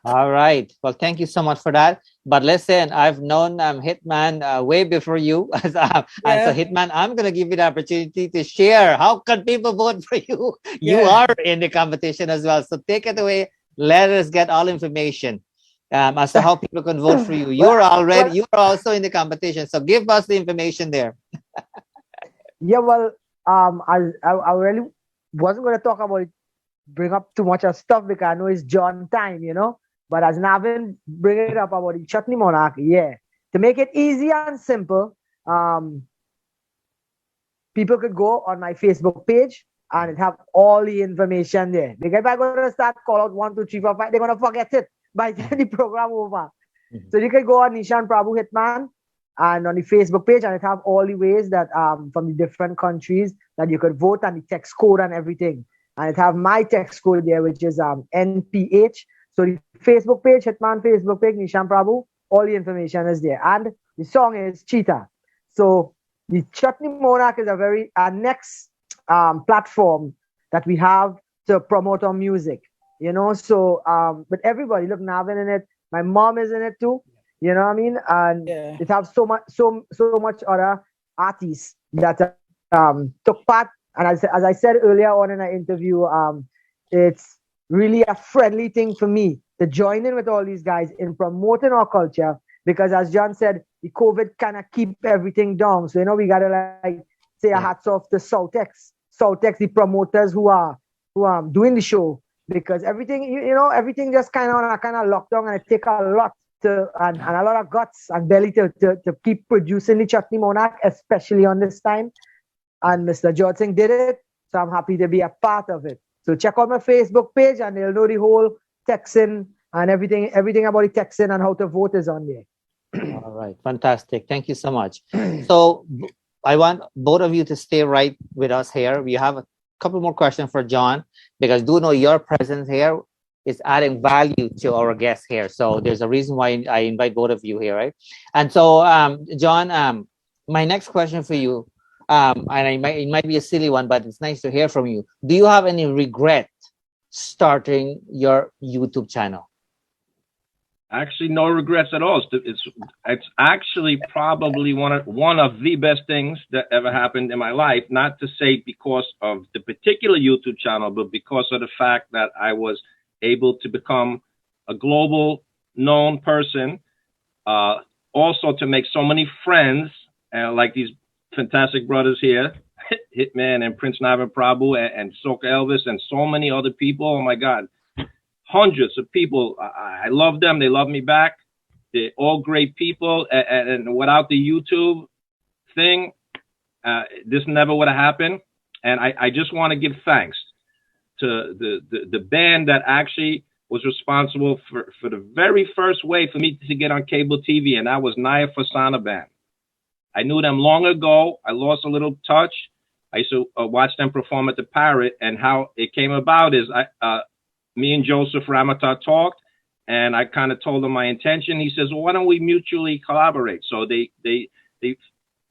Speaker 1: All right. Well, thank you so much for that. But listen, I've known Hitman way before you. And so Hitman, I'm going to give you the opportunity to share. How can people vote for you? You are in the competition as well. So take it away. Let us get all information as to how people can vote for you. You're also in the competition. So give us the information there.
Speaker 3: Yeah, well, I really wasn't going to talk about it, bring up too much of stuff because I know it's John time, But as Navin bring it up about the Chutney Monarch, to make it easy and simple, people could go on my Facebook page and it have all the information there. Because if I'm going to start call out 1, 2, 3, 4, 5, they're going to forget it by the time the program over. Mm-hmm. So you can go on Nishan Prabhu Hitman and on the Facebook page, and it have all the ways that from the different countries that you could vote and the text code and everything. And it have my text code there, which is NPH. So the Facebook page, Hitman Facebook page, Nishan Prabhu, all the information is there. And the song is Cheetah. So the Chutney Monarch is a next platform that we have to promote our music. So but everybody, look, Navin in it, my mom is in it too. You know what I mean? And it have so much other artists that took part. And as I said earlier on in an interview, it's really a friendly thing for me to join in with all these guys in promoting our culture, because as John said, the COVID kind of keep everything down. So, we got to say a hats off to Southex, the promoters who are doing the show, because everything, everything just kind of locked down, and it take a lot and a lot of guts and belly to keep producing the Chutney Monarch, especially on this time. And Mr. George Singh did it, so I'm happy to be a part of it. So check out my Facebook page, and they'll know the whole texting and everything about the texting and how to vote is on there.
Speaker 1: All right, fantastic. Thank you so much. So I want both of you to stay right with us here. We have a couple more questions for John, because do know your presence here is adding value to our guests here. So there's a reason why I invite both of you here, right? And so, John, my next question for you, and it might be a silly one, but it's nice to hear from you. Do you have any regret starting your YouTube channel?
Speaker 2: Actually, no regrets at all. It's actually probably one of the best things that ever happened in my life. Not to say because of the particular YouTube channel, but because of the fact that I was able to become a global known person. Also to make so many friends, like these fantastic brothers here, Hitman and Prince Navin Prabhoo and Soca Elvis and so many other people. Oh my God. Hundreds of people. I love them. They love me back. They're all great people. And without the YouTube thing, this never would have happened. And I just want to give thanks to the band that actually was responsible for the very first way for me to get on cable TV, and that was Naya Fasana Band. I knew them long ago. I lost a little touch. I used to watch them perform at the Parrot, and how it came about is me and Joseph Ramata talked, and I kind of told him my intention. He says, well, why don't we mutually collaborate? So they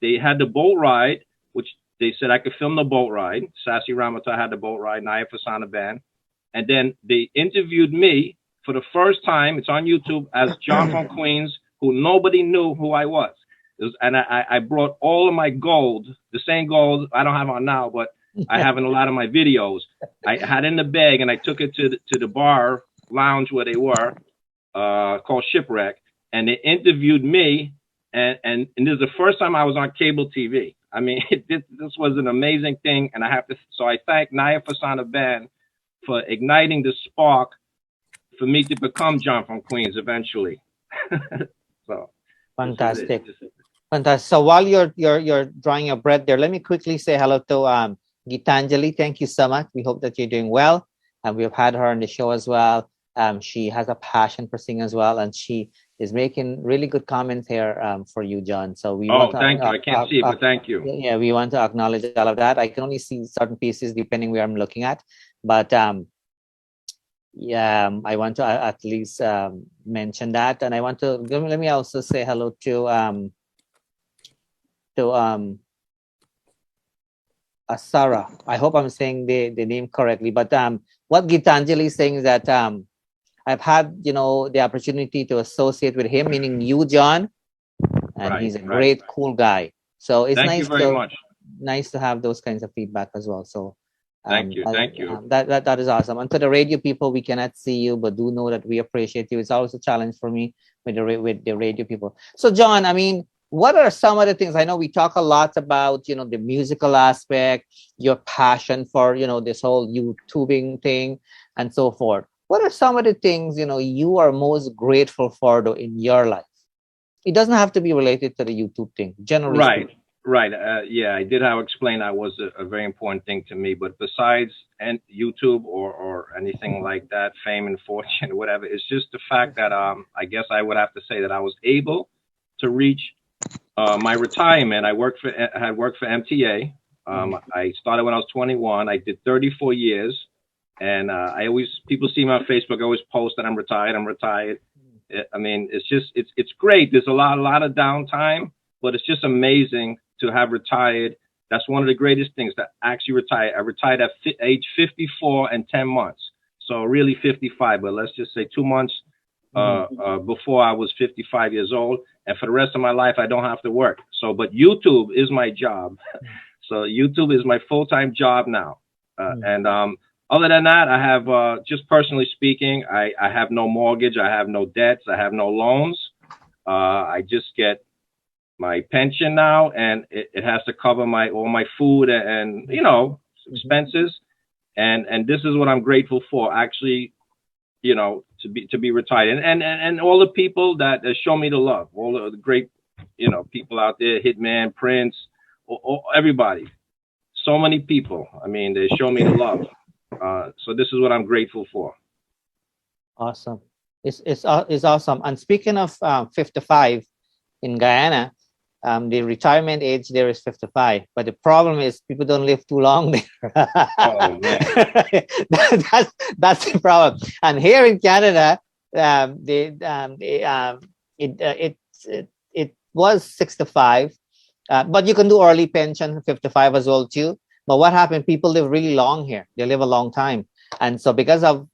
Speaker 2: had the boat ride, which they said I could film the boat ride. Sassy Ramata had the boat ride, Naya Fasana Band. And then they interviewed me for the first time. It's on YouTube as John from Queens, who nobody knew who I was. And I brought all of my gold, the same gold I don't have on now, but I have in a lot of my videos. I had in the bag, and I took it to the bar lounge where they were, called Shipwreck, and they interviewed me. And this is the first time I was on cable TV. I mean, this was an amazing thing, and so I thank Naya Fasana Band for igniting the spark for me to become John from Queens eventually. So
Speaker 1: fantastic. Fantastic. So while you're drawing your breath there, let me quickly say hello to Gitanjali. Thank you so much. We hope that you're doing well. And we've had her on the show as well. She has a passion for singing as well, and she is making really good comments here for you, John. So we
Speaker 2: thank you. I can't see it, but thank you.
Speaker 1: Yeah, we want to acknowledge all of that. I can only see certain pieces depending where I'm looking at, but yeah, I want to at least mention that, and I want to let me also say hello to Sarah. I hope I'm saying the name correctly, but what Gitanjali is saying is that I've had the opportunity to associate with him, meaning you, John, and he's a great, cool guy. So it's nice to have those kinds of feedback as well. So
Speaker 2: thank you.
Speaker 1: That is awesome. And to the radio people, we cannot see you, but do know that we appreciate you. It's always a challenge for me with the radio people. So John, I mean, what are some of the things? I know we talk a lot about the musical aspect, your passion for this whole YouTubing thing, and so forth. What are some of the things you are most grateful for though in your life? It doesn't have to be related to the YouTube thing. Generally, speaking.
Speaker 2: Right. Yeah, I did how explain that was a very important thing to me. But besides YouTube or anything like that, fame and fortune, whatever, it's just the fact that I guess I would have to say that I was able to reach my retirement. I had worked for MTA. I started when I was 21. I did 34 years. And people see me on Facebook. I always post that I'm retired. I mean, it's great. There's a lot of downtime, but it's just amazing to have retired. That's one of the greatest things, to actually retire. I retired at age 54 and 10 months. So really 55, but let's just say 2 months before I was 55 years old. And for the rest of my life, I don't have to work. But YouTube is my job. So YouTube is my full-time job now. Other than that, I have, just personally speaking, I have no mortgage. I have no debts. I have no loans. I just get my pension now, and it has to cover all my food and expenses. And this is what I'm grateful for, actually, to be retired. And all the people that show me the love, all the great, people out there, Hitman, Prince, everybody. So many people. I mean, they show me the love. So this is what I'm grateful for.
Speaker 1: Awesome. It's awesome. And speaking of 55 in Guyana, the retirement age there is 55, but the problem is people don't live too long there.
Speaker 2: Oh man,
Speaker 1: that's the problem. And here in Canada, it was 65, but you can do early pension 55 as well too. But what happened? People live really long here. They live a long time, and so because of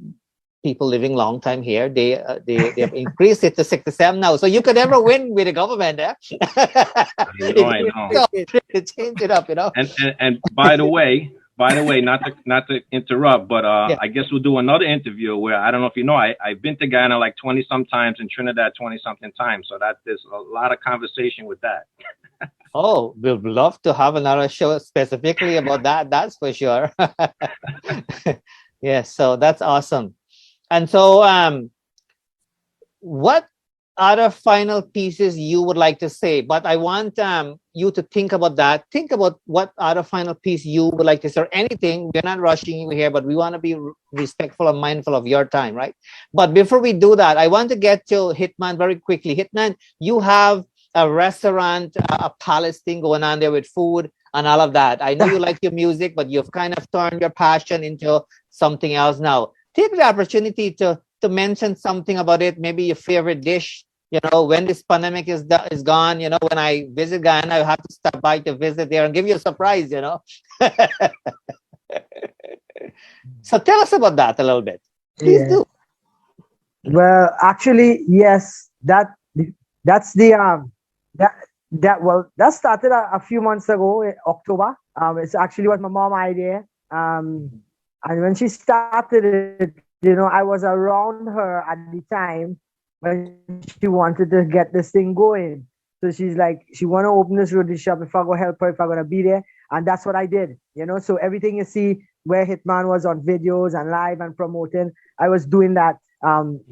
Speaker 1: people living long time here, they have increased it to 67 now. So you could never win with the government, eh?
Speaker 2: I know.
Speaker 1: Change it up,
Speaker 2: And by the way, not to interrupt, but
Speaker 1: yeah.
Speaker 2: I guess we'll do another interview where I don't know if you know, I've been to Guyana like 20 some times, and Trinidad 20 something times. So that there's a lot of conversation with that.
Speaker 1: Oh, we'd love to have another show specifically about that. That's for sure. Yes, so that's awesome. And so, what other final pieces you would like to say? But I want you to think about that. Think about what other final piece you would like to say, or anything. We're not rushing you here, but we want to be respectful and mindful of your time, right? But before we do that, I want to get to Hitman very quickly. Hitman, you have a restaurant, a palace thing going on there with food and all of that. I know you like your music, but you've kind of turned your passion into something else now. Take the opportunity to mention something about it, maybe your favorite dish. You know, when this pandemic is gone, you know, when I visit Guyana, I have to stop by to visit there and give you a surprise, you know. So tell us about that a little bit. Please
Speaker 3: Yeah.
Speaker 1: do.
Speaker 3: Well, actually, yes, that's the that started a few months ago in October. It's actually was my mom idea. And when she started it, you know, I was around her at the time when she wanted to get this thing going. So she's like, she want to open this roti shop. If I go help her, if I'm gonna be there, and that's what I did. You know, so everything you see where Hitman was on videos and live and promoting, I was doing that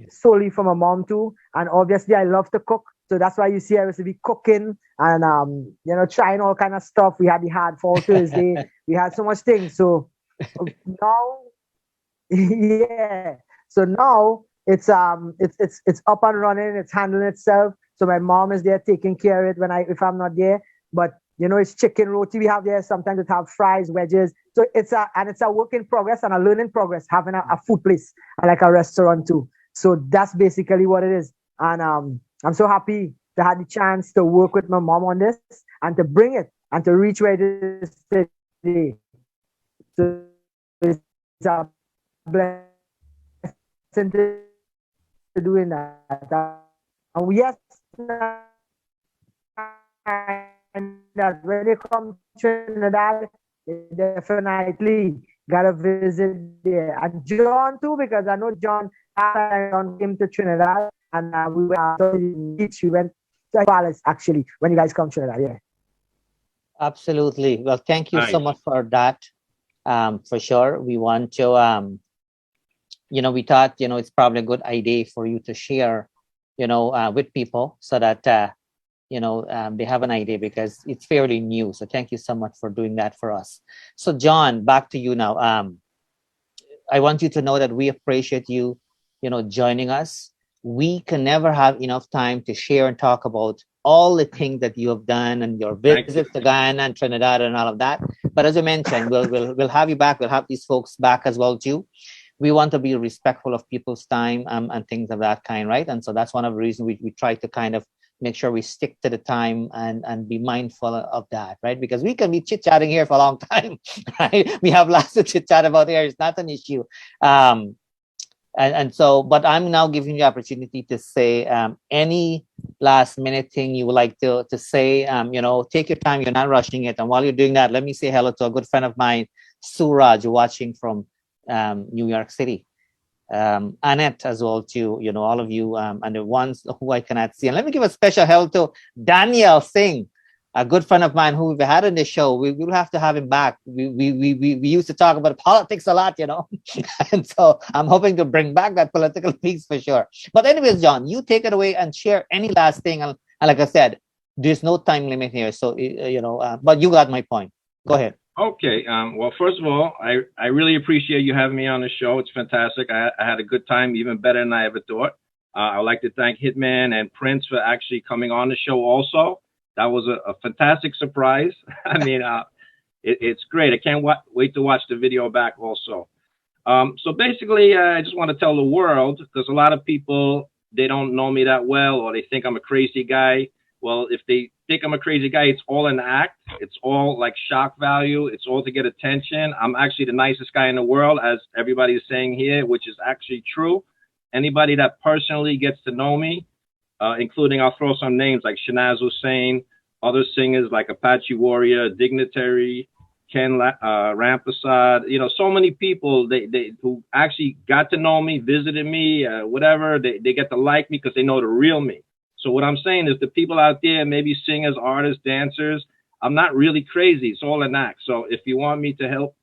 Speaker 3: solely for my mom too. And obviously, I love to cook. So that's why you see I was to be cooking and you know, trying all kind of stuff. We had the Hard Fall Thursday. We had so much things. So now, yeah. So now it's up and running. It's handling itself. So my mom is there taking care of it when if I'm not there. But you know, it's chicken roti we have there. Sometimes it have fries, wedges. So it's a work in progress and a learning progress. Having a food place and like a restaurant too. So that's basically what it is. And I'm so happy to have the chance to work with my mom on this and to bring it and to reach where it is today. So it's a blessing to doing that. And yes, that when they come to Trinidad, they definitely gotta visit there. And John too, because I know John came to Trinidad and we went to the beach. We went to the palace actually when you guys come to Trinidad. Yeah.
Speaker 1: Absolutely. Well, thank you so
Speaker 2: Nice.
Speaker 1: much for that. For sure, we want to you know, we thought, you know, it's probably a good idea for you to share, you know, with people so that you know, they have an idea because it's fairly new. So thank you so much for doing that for us. So John, back to you now. I want you to know that we appreciate you, you know, joining us. We can never have enough time to share and talk about all the things that you have done and your visits to Guyana and Trinidad and all of that. But as I mentioned, we'll have you back. We'll have these folks back as well too. We want to be respectful of people's time and things of that kind, right? And so that's one of the reasons we try to kind of make sure we stick to the time and be mindful of that, right? Because we can be chit-chatting here for a long time, right? We have lots to chit-chat about here. It's not an issue. And so, but I'm now giving you the opportunity to say any last minute thing you would like to say. You know, take your time. You're not rushing it. And while you're doing that, let me say hello to a good friend of mine, Suraj, watching from New York City. Annette as well too, you know, all of you and the ones who I cannot see. And let me give a special hello to Daniel Singh, a good friend of mine who we've had on the show. We will have to have him back. We used to talk about politics a lot, you know. And so I'm hoping to bring back that political piece for sure. But anyways, John, you take it away and share any last thing. And like I said, there's no time limit here. So, you know, but you got my point. Go ahead.
Speaker 2: Okay. Well, first of all, I really appreciate you having me on the show. It's fantastic. I had a good time, even better than I ever thought. I'd like to thank Hitman and Prince for actually coming on the show also. That was a fantastic surprise. I mean, it's great. I can't wait to watch the video back also. So basically, I just want to tell the world, because a lot of people, they don't know me that well, or they think I'm a crazy guy. Well, if they think I'm a crazy guy, it's all an act. It's all like shock value. It's all to get attention. I'm actually the nicest guy in the world, as everybody is saying here, which is actually true. Anybody that personally gets to know me, including, I'll throw some names like Shanaz Hussein, other singers like Apache Warrior, Dignitary, Ken Rampasad, you know, so many people they who actually got to know me, visited me, whatever, they get to like me because they know the real me. So what I'm saying is the people out there, maybe singers, artists, dancers, I'm not really crazy. It's all an act. So if you want me to help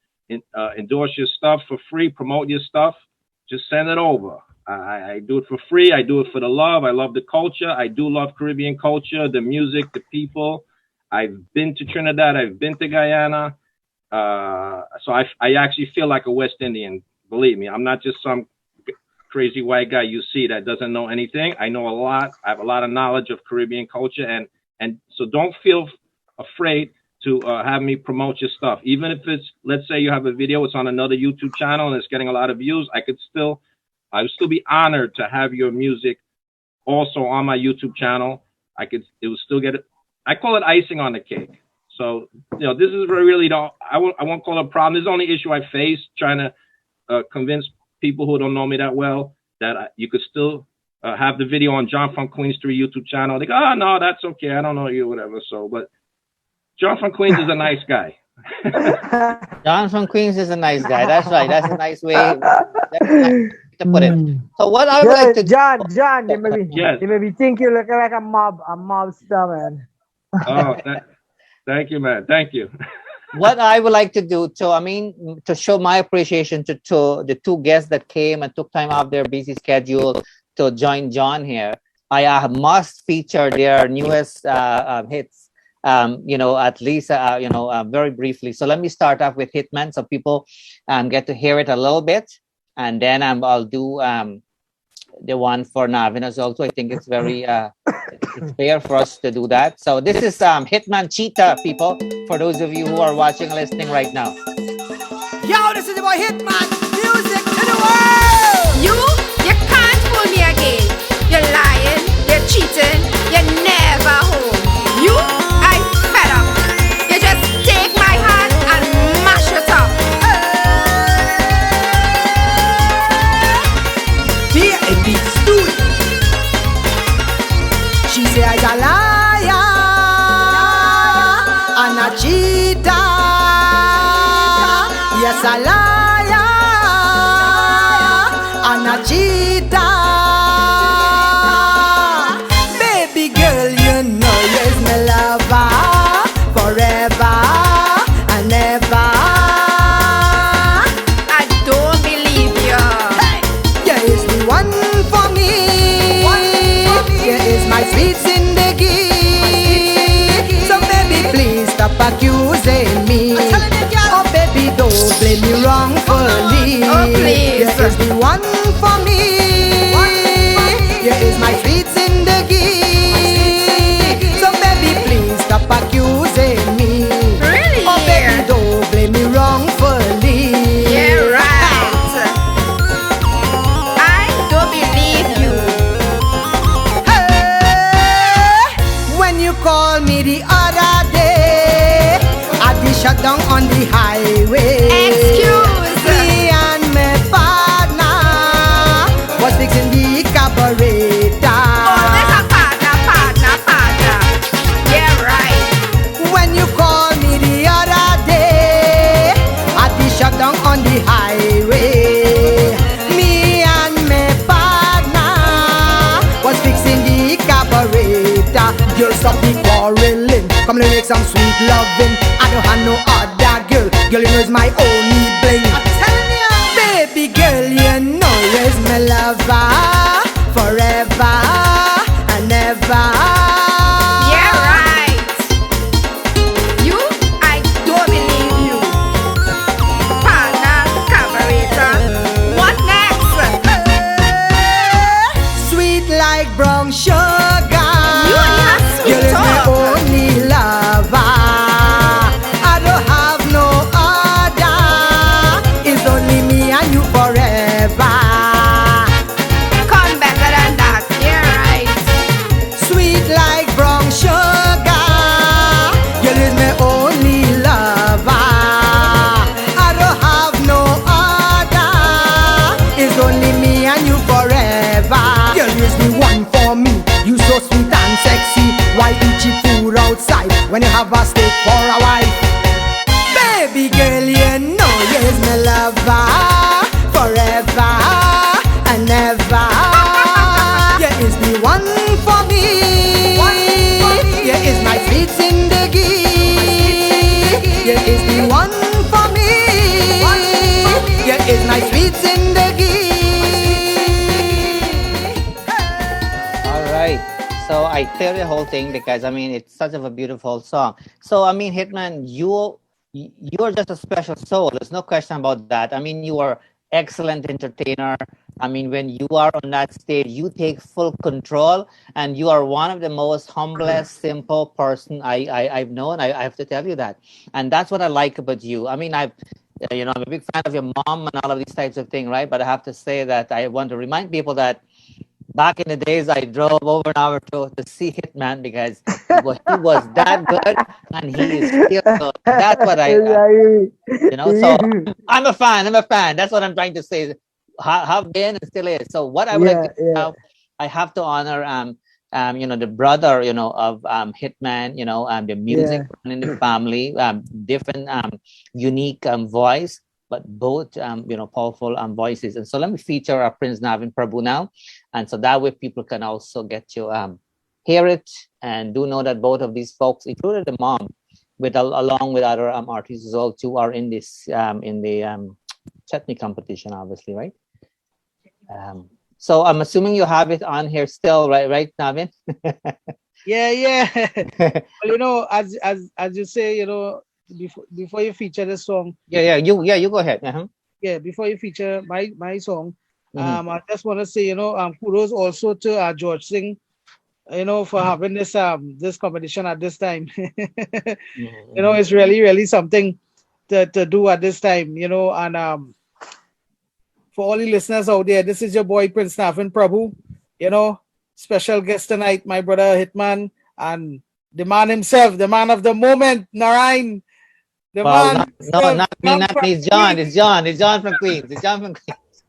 Speaker 2: endorse your stuff for free, promote your stuff, just send it over. I do it for free. I do it for the love. I love the culture. I do love Caribbean culture, the music, the people. I've been to Trinidad. I've been to Guyana. So I actually feel like a West Indian. Believe me, I'm not just some crazy white guy you see that doesn't know anything. I know a lot. I have a lot of knowledge of Caribbean culture, and so don't feel afraid to have me promote your stuff. Even if it's, let's say you have a video, it's on another YouTube channel and it's getting a lot of views, I would still be honored to have your music also on my YouTube channel. It would still get it. I call it icing on the cake. So, this is really I won't call it a problem. This is the only issue I face trying to convince people who don't know me that well that you could still have the video on John from Queens 3 YouTube channel. They go, oh, no, that's okay. I don't know you, whatever. So, but John from Queens is a nice guy.
Speaker 1: John from Queens is a nice guy. That's right. That's a nice way to put it. So what I would like to
Speaker 3: John, they maybe think you look like a mobster, man.
Speaker 2: Oh, thank you, man. Thank you.
Speaker 1: What I would like to do to show my appreciation to the two guests that came and took time off their busy schedule to join John here. I must feature their newest hits. At least, very briefly. So let me start off with Hitman so people get to hear it a little bit. And then I'll do the one for Navin as well. So I think it's very it's fair for us to do that. So this is Hitman Cheetah, people, for those of you who are watching and listening right now.
Speaker 5: Yo, this is the boy Hitman. Music to the world. You can't fool me again. You're lying, you're cheating, you're never home. I fed up. You just take my heart and mash it up. Dear a big stool. She say I'm a liar and a cheater. Yes, a liar and a cheater. Baby girl, you know you're my lover forever and ever. I don't believe you. Hey, you is the one for me. You is my sweet Zindagi. So baby, please stop accusing me. Oh baby, don't blame me wrongfully. Oh please. You is the one for me. You is my sweet Zindagi. So baby, please stop accusing me. Really? Oh baby, don't blame me wrongfully. Yeah, right. I don't believe you. Hey, when you called me the other day, I did shut down on the highway. Excuse me and my partner was fixing the carburetor. Oh, there's a partner. Yeah, right. When you called me the other day, I did shut down on the highway. Me and my partner was fixing the carburetor. Girl, stop the quarreling. Come let's make some sweet loving. I don't have no other girl. Girl, you know it's my only bling. I'm telling you, baby girl, you know you're my lover forever and ever. Yeah, right. I don't believe you. Partner, carburetor. What next? Sweet like brown sugar. You only have sweet talk. You're my only lover. I don't have no other. It's only me and you forever. Come better than that. Yeah, right. Sweet like brown sugar. You is my only lover. I don't have no other. It's only me and you forever. You is the one for me. You so sweet and sexy. Why eat cheap food outside when you have a steak for a wife? Baby girl, you know you're my lover forever and ever. You is the one for me. You is my sweet Zindagi. You is the one for me. You is my sweet Zindagi.
Speaker 1: thing because I mean it's such of a beautiful song. So I mean, Hitman, you're just a special soul. There's no question about that. I mean, you are excellent entertainer. I mean, when you are on that stage, you take full control, and you are one of the most humblest, simple person I've known. I have to tell you that, and that's what I like about you. I mean, I'm a big fan of your mom and all of these types of things, right? But I have to say that I want to remind people that back in the days, I drove over an hour to see Hitman because he was that good, and he is still good. That's what So I'm a fan. I'm a fan. That's what I'm trying to say. Have been and still is. So what I would like to do now, I have to honor the brother of Hitman, the music in the family, different unique voice, but both powerful voices. And so let me feature Prince Navin Prabhoo now, and so that way people can also get to hear it, and do know that both of these folks, including the mom, along with other artists as well too, are in this in the Chutney competition, obviously, right? So I'm assuming you have it on here still, right, Navin?
Speaker 4: Yeah. Well, as you say, before you feature the song.
Speaker 1: You go ahead.
Speaker 4: Yeah, before you feature my song, I just want to say, kudos also to George Singh, for having this competition at this time. It's really, really something to do at this time, and for all the listeners out there, this is your boy Prince Navin Prabhoo, special guest tonight, my brother Hitman, and the man himself, the man of the moment, Narine.
Speaker 1: Not me. It's John. It's John from Queens.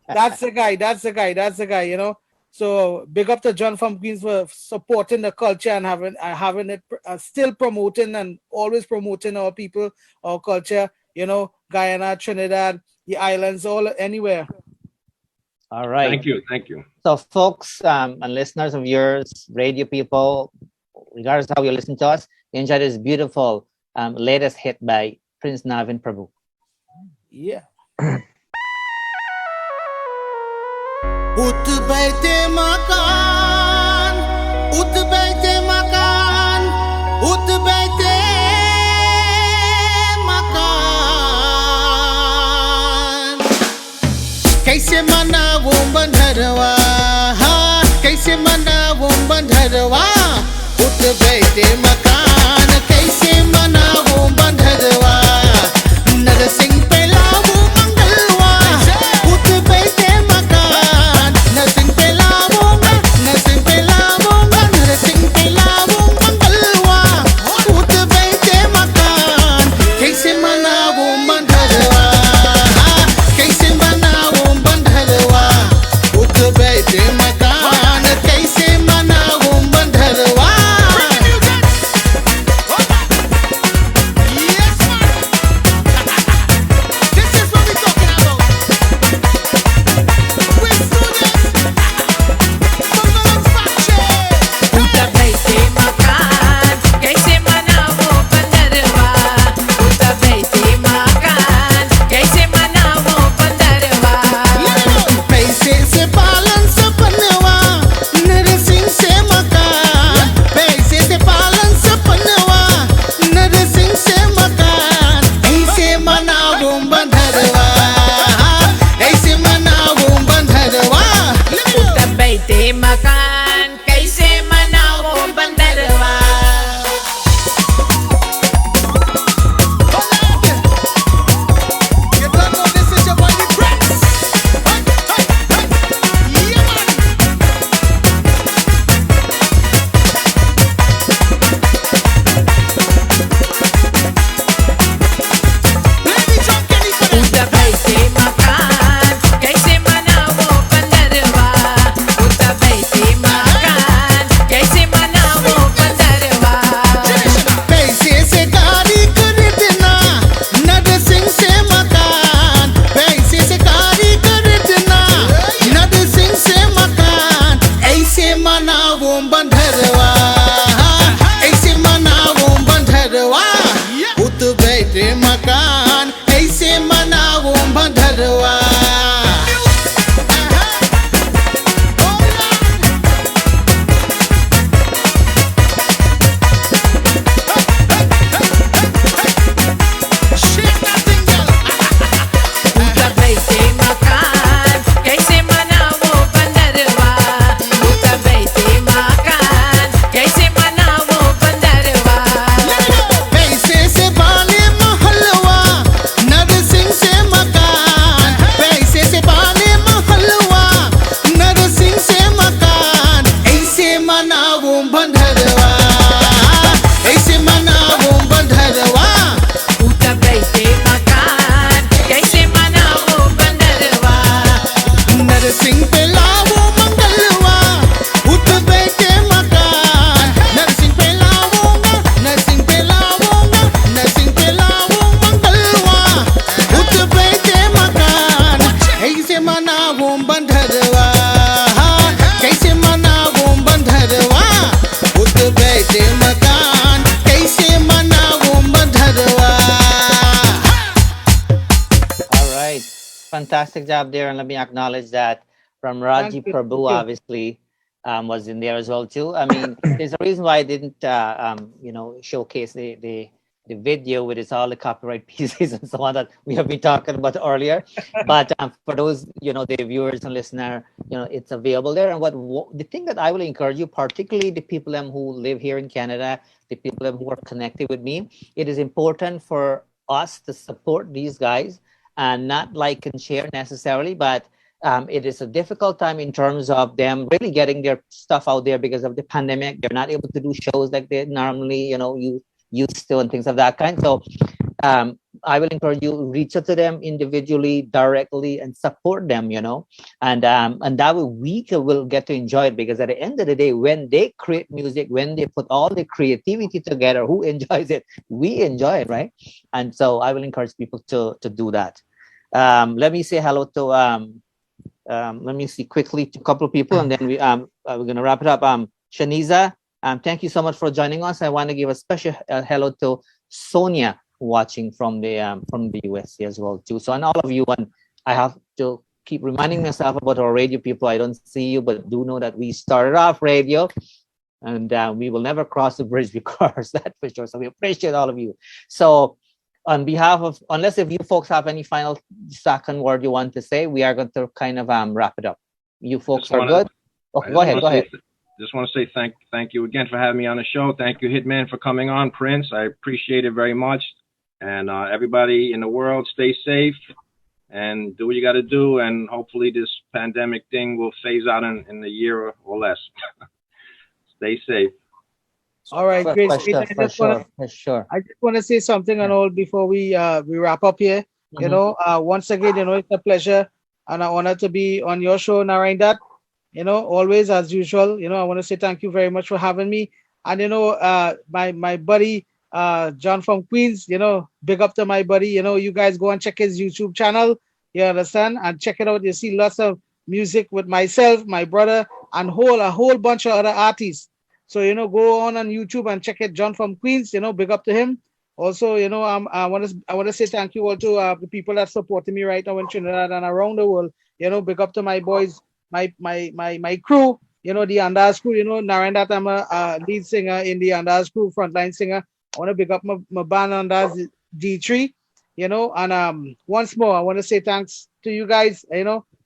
Speaker 4: That's the guy. So big up to John from Queens for supporting the culture and having it still promoting and always promoting our people, our culture. Guyana, Trinidad, the islands, anywhere.
Speaker 1: All right.
Speaker 2: Thank you.
Speaker 1: So, folks and listeners of yours, radio people, regardless of how you listen to us, enjoy this beautiful latest hit by Prince Navin Prabhoo.
Speaker 4: Yeah.
Speaker 5: कैसे मनाऊं बंधरवा कैसे मनाऊं बंधरवा उठ बैठे मकान कैसे मनाऊं बंधरवा नरसिंह पे लाऊं मंगलवा उठ बैठे मकान नरसिंह पे लाऊं नरसिंह पे लाऊं मंगलवा उठ बैठे मकान कैसे मनाऊं बंधरवा कैसे मनाऊं बंधरवा उठ बैठे मकान कैसे मनाऊं बंधरवा
Speaker 1: fantastic job there. And let me acknowledge that from
Speaker 4: Thank
Speaker 1: Raji
Speaker 4: you.
Speaker 1: Prabhu,
Speaker 4: Thank you.
Speaker 1: obviously, was in there as well too. I mean, there's a reason why I didn't, showcase the video with its all the copyright pieces and so on that we have been talking about earlier. But for those, the viewers and listener, it's available there. And the thing that I will encourage you, particularly the people who live here in Canada, the people who are connected with me, it is important for us to support these guys and not like and share necessarily, but it is a difficult time in terms of them really getting their stuff out there because of the pandemic. They're not able to do shows like they normally, used to and things of that kind. So I will encourage you reach out to them individually, directly, and support them. And that way we will get to enjoy it, because at the end of the day, when they create music, when they put all the creativity together, who enjoys it? We enjoy it, right? And so I will encourage people to do that. Let me say hello to let me see quickly to a couple of people, and then we're gonna wrap it up. Shaniza, thank you so much for joining us. I want to give a special hello to Sonia, watching from the USA as well too. So, and all of you, and I have to keep reminding myself about our radio people. I don't see you, but do know that we started off radio, and we will never cross the bridge because that for sure. So we appreciate all of you. So on behalf of, unless if you folks have any final second word you want to say, we are going to kind of wrap it up. You folks are good? Okay, go ahead.
Speaker 2: Just want to say thank you again for having me on the show. Thank you, Hitman, for coming on. Prince, I appreciate it very much. And everybody in the world, stay safe and do what you got to do. And hopefully this pandemic thing will phase out in a year or less. Stay safe.
Speaker 4: All right, great.
Speaker 1: For sure.
Speaker 4: I just want to say something and all before we wrap up here.
Speaker 1: Mm-hmm.
Speaker 4: Once again, it's a pleasure and an honor to be on your show, Narine Dat. Always as usual. I want to say thank you very much for having me. And my buddy John from Queens. Big up to my buddy. You guys go and check his YouTube channel. You understand? And check it out. You see lots of music with myself, my brother, and a whole bunch of other artists. So, go on YouTube and check it. John from Queens, big up to him. Also, I want to say thank you all to the people that supporting me right now in Trinidad and around the world. Big up to my boys, my crew, the Andas crew. Narine Dat, I'm a lead singer in the Andas crew, frontline singer. I want to big up my band Andas D3, and once more, I want to say thanks to you guys,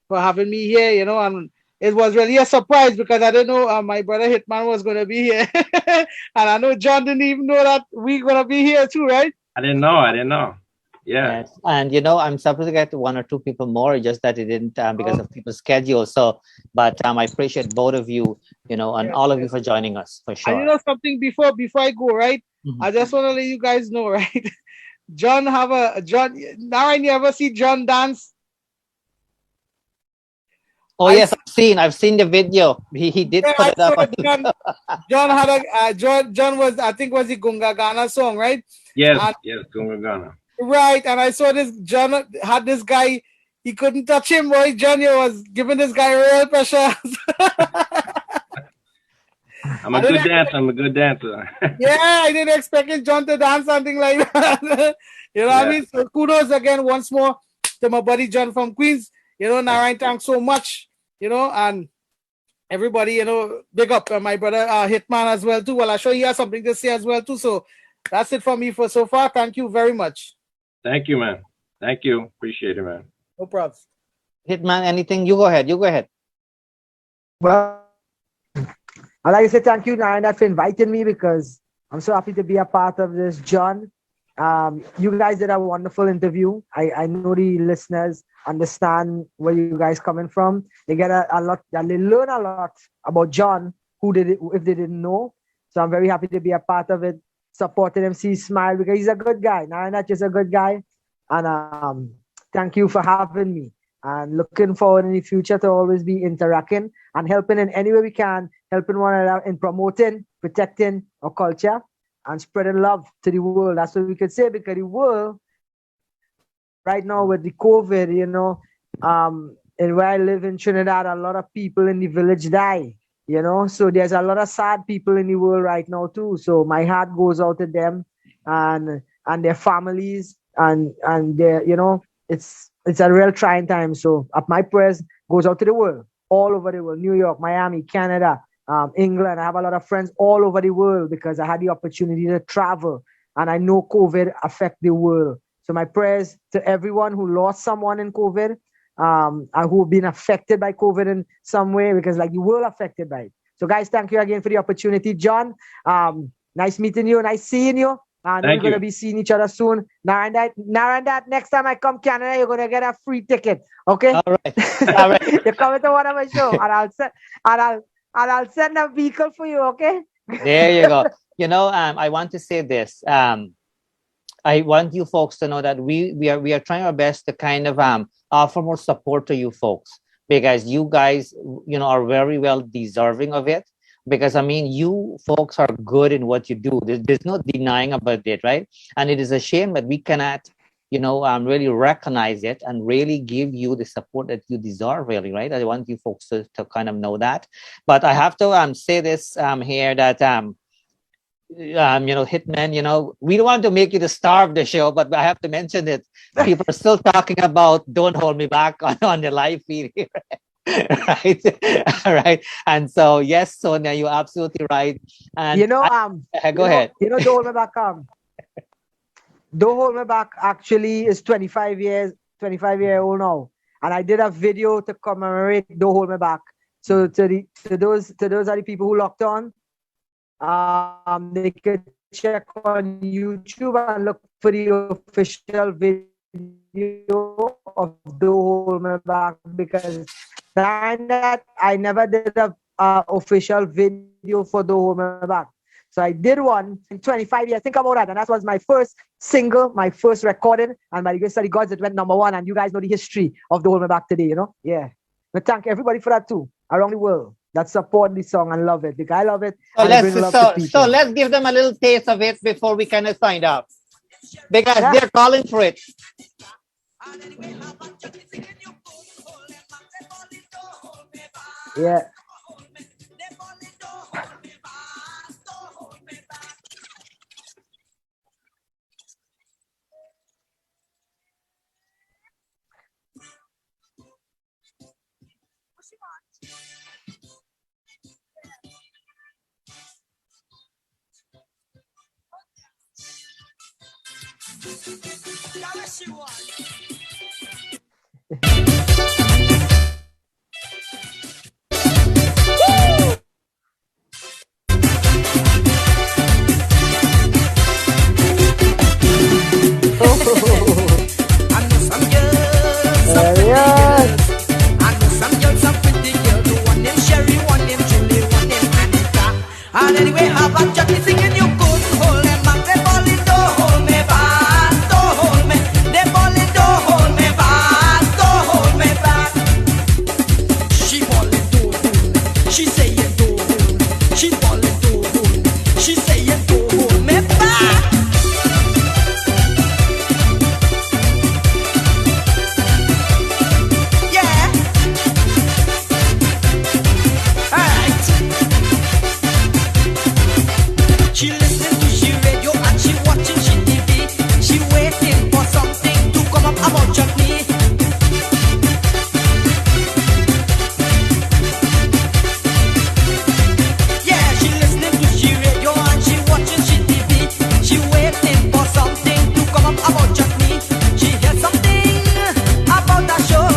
Speaker 4: for having me here, and it was really a surprise because I didn't know my brother Hitman was going to be here. And I know John didn't even know that we're going to be here too, right?
Speaker 2: I didn't know. Yeah.
Speaker 1: Yes. And, I'm supposed to get one or two people more, just that it didn't because of people's schedule. So, but I appreciate both of you, and all of you for joining us, for sure.
Speaker 4: And something before I go, right?
Speaker 1: Mm-hmm.
Speaker 4: I just want to let you guys know, right? Narine, you ever see John dance?
Speaker 1: Oh yes, I've seen the video. He did put it up.
Speaker 4: John had John was, I think, was the Gunga Ghana song, right?
Speaker 2: Yes, Gunga Ghana.
Speaker 4: Right, and I saw this. John had this guy. He couldn't touch him, boy. John was giving this guy real pressure.
Speaker 2: I'm a good dancer.
Speaker 4: Yeah, I didn't expect John to dance something like that. What I mean? So kudos again once more to my buddy John from Queens. Narine, thanks so much. And everybody, big up my brother Hitman as well too. Well, I'm sure he has something to say as well too. So that's it for me for so far. Thank you very much.
Speaker 2: Thank you, man. Thank you. Appreciate it, man.
Speaker 4: No problem.
Speaker 1: Hitman, anything? You go ahead.
Speaker 3: Well, I'd like to say thank you, Narine, for inviting me, because I'm so happy to be a part of this, John. You guys did a wonderful interview. I know the listeners understand where you guys coming from. They get a lot, and they learn a lot about John, who did it if they didn't know. So I'm very happy to be a part of it, supporting him, see smile, because he's a good guy. Narine Dat is a good guy. And thank you for having me. And looking forward in the future to always be interacting and helping in any way we can, helping one another in promoting, protecting our culture and spreading love to the world. That's what we could say, because the world right now with the COVID, and where I live in Trinidad, a lot of people in the village die, so there's a lot of sad people in the world right now too. So my heart goes out to them and their families and their, it's it's a real trying time. So my prayers goes out to the world, all over the world, New York, Miami, Canada, England. I have a lot of friends all over the world because I had the opportunity to travel, and I know COVID affect the world. So my prayers to everyone who lost someone in COVID, and who have been affected by COVID in some way, because like the world affected by it. So guys, thank you again for the opportunity. John, nice meeting you, nice seeing you. And we're going to be seeing each other soon. Narine Dat, next time I come Canada, you're going to get a free ticket. Okay?
Speaker 1: All right.
Speaker 3: You're coming to one of my show, and I'll send a vehicle for you, okay?
Speaker 1: There you go. I want to say this. I want you folks to know that we are trying our best to kind of offer more support to you folks, because you guys, are very well deserving of it. Because you folks are good in what you do. There's no denying about it, right? And it is a shame that we cannot, really recognize it and really give you the support that you deserve, really, right? I want you folks to kind of know that. But I have to say this here that Hitman, we don't want to make you the star of the show, but I have to mention it. People are still talking about "Don't Hold Me Back" on the live feed here. Right. All right. And so yes, Sonia, you're absolutely right. And go ahead.
Speaker 3: Don't hold me back. Don't hold me back actually is 25 year old now. And I did a video to commemorate Don't Hold Me Back. So to those are the people who locked on, they could check on YouTube and look for the official video of Don't Hold Me Back, because that I never did a official video for Don't Hold Me Back. So I did one in 25 years. Think about that. And that was my first single, my first recording. And by the grace of the gods, it went #1. And you guys know the history of Don't Hold Me Back today, Yeah. But thank everybody for that too, around the world, that support this song and love it. Because I love it.
Speaker 1: So let's give them a little taste of it before we kind of sign up. Because they're calling for it.
Speaker 3: Yeah.
Speaker 5: And anyway, how about Chutney singing you couldn't hold them back? They balling, don't hold me back, don't hold me. They balling, don't hold me back, don't hold me back. She balling, don't hold me. She saying don't hold me. She balling, don't hold me. She saying don't hold me back. Yeah. Alright. She listening to she radio and she watching she TV. She waiting for something to come up about Chutney. Yeah, she listening to she radio and she watching she TV. She waiting for something to come up about Chutney. She hear something about that show.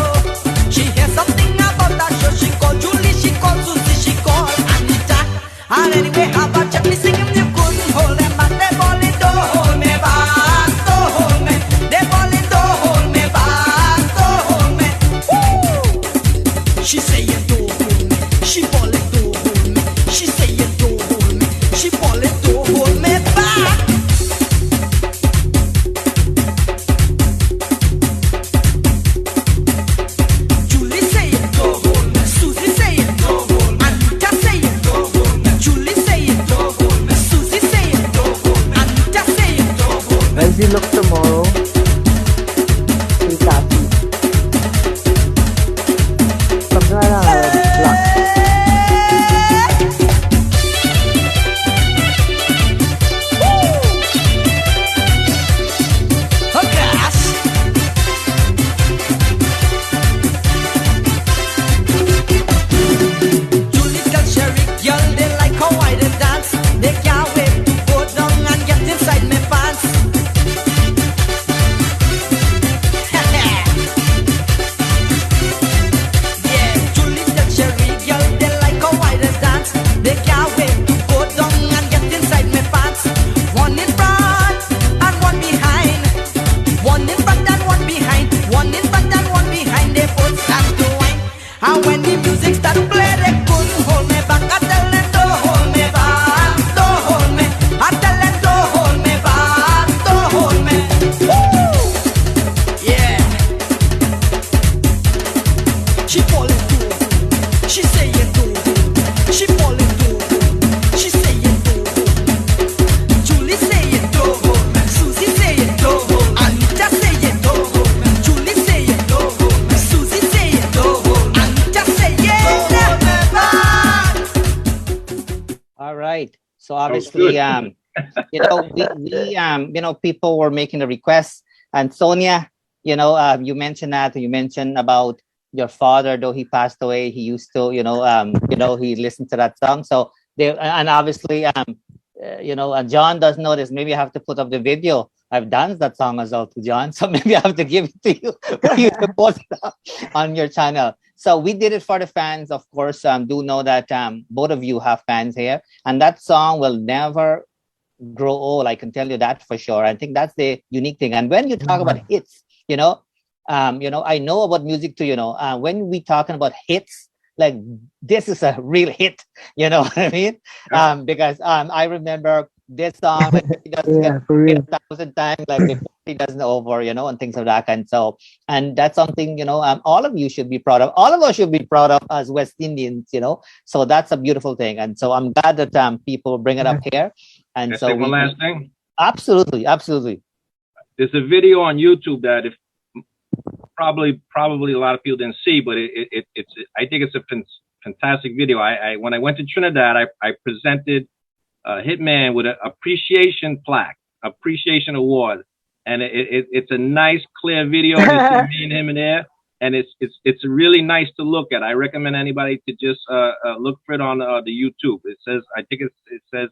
Speaker 5: She hear something about that show. She called Julie, she called Susie, she called Anita. And anyway, how about Chutney singing you couldn't hold them back? They balling, don't hold me back, don't hold me. They balling, don't hold me back, don't hold me. Woo! She saying don't hold me. She balling, don't hold me. She saying don't hold me. She balling, don't hold me back. Julie saying don't hold me. Susie saying don't hold me. Anita saying don't hold me. Julie saying don't hold me. Susie saying don't hold me. Anita saying don't hold me.
Speaker 3: As you look tomorrow, it's happy. Something like that. Luck.
Speaker 5: Oh gosh.
Speaker 1: So obviously,
Speaker 2: good.
Speaker 1: people were making the requests, and Sonia, you mentioned about your father, though he passed away, he used to, he listened to that song. So and obviously, John does know this. Maybe I have to put up the video. I've danced that song as well to John, so maybe I have to give it to you for you to post it up on your channel. So we did it for the fans, of course. Do know that both of you have fans here, and that song will never grow old. I can tell you that for sure. I think that's the unique thing. And when you talk about hits, I know about music too. When we talking about hits, like this is a real hit. You know what I mean? Because I remember this song like, it doesn't get
Speaker 3: for
Speaker 1: hit
Speaker 3: real.
Speaker 1: 1,000 times, like before it doesn't over, and things of that kind. So, and that's something all of you should be proud of. All of us should be proud of as West Indians. So that's a beautiful thing. And so I'm glad that people bring it up here. And
Speaker 2: Can I
Speaker 1: so
Speaker 2: say one last thing?
Speaker 1: Absolutely.
Speaker 2: There's a video on YouTube that if probably a lot of people didn't see, but it's I think it's a fantastic video. I when I went to Trinidad, I presented Hitman with an appreciation plaque, appreciation award, and it's a nice clear video. You see me and him in there, and it's really nice to look at. I recommend anybody to just look for it on the YouTube. It says it says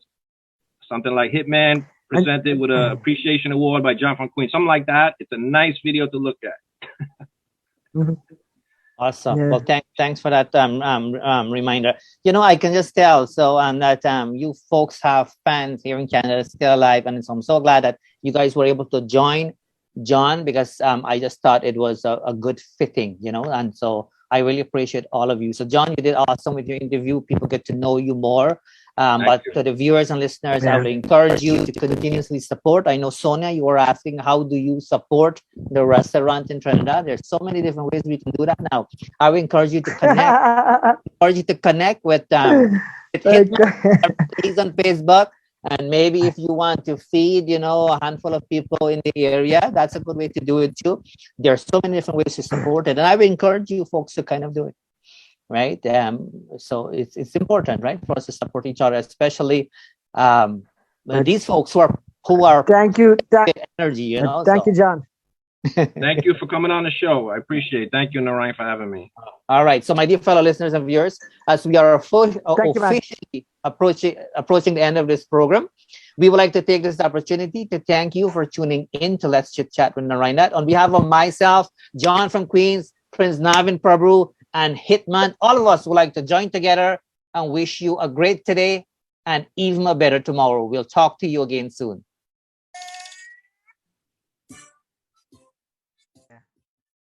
Speaker 2: something like Hitman presented with an appreciation award by John from Queens, something like that. It's a nice video to look at.
Speaker 1: Awesome.
Speaker 3: Yeah.
Speaker 1: Well, thanks for that reminder. I can just tell that you folks have fans here in Canada still alive, and so I'm so glad that you guys were able to join John, because I just thought it was a good fitting, and so I really appreciate all of you. So John, you did awesome with your interview. People get to know you more. But to the viewers and listeners, I would encourage you to continuously support. I know, Sonia, you were asking, how do you support the restaurant in Trinidad? There's so many different ways we can do that now. I would encourage you to connect with Hitman, please, on Facebook. And maybe if you want to feed, a handful of people in the area, that's a good way to do it too. There's so many different ways to support it. And I would encourage you folks to kind of do it. Right. So it's important, right, for us to support each other, especially these folks who are
Speaker 3: Thank you.
Speaker 1: Energy,
Speaker 3: Thank you, John.
Speaker 2: Thank you for coming on the show. I appreciate it. Thank you, Narine, for having me.
Speaker 1: All right. So, my dear fellow listeners and viewers, as we are officially approaching the end of this program, we would like to take this opportunity to thank you for tuning in to Let's Chit Chat with Narine Dat. On behalf of myself, John from Queens, Prince Navin Prabhoo, and Hitman, all of us would like to join together and wish you a great today and even a better tomorrow. We'll talk to you again soon.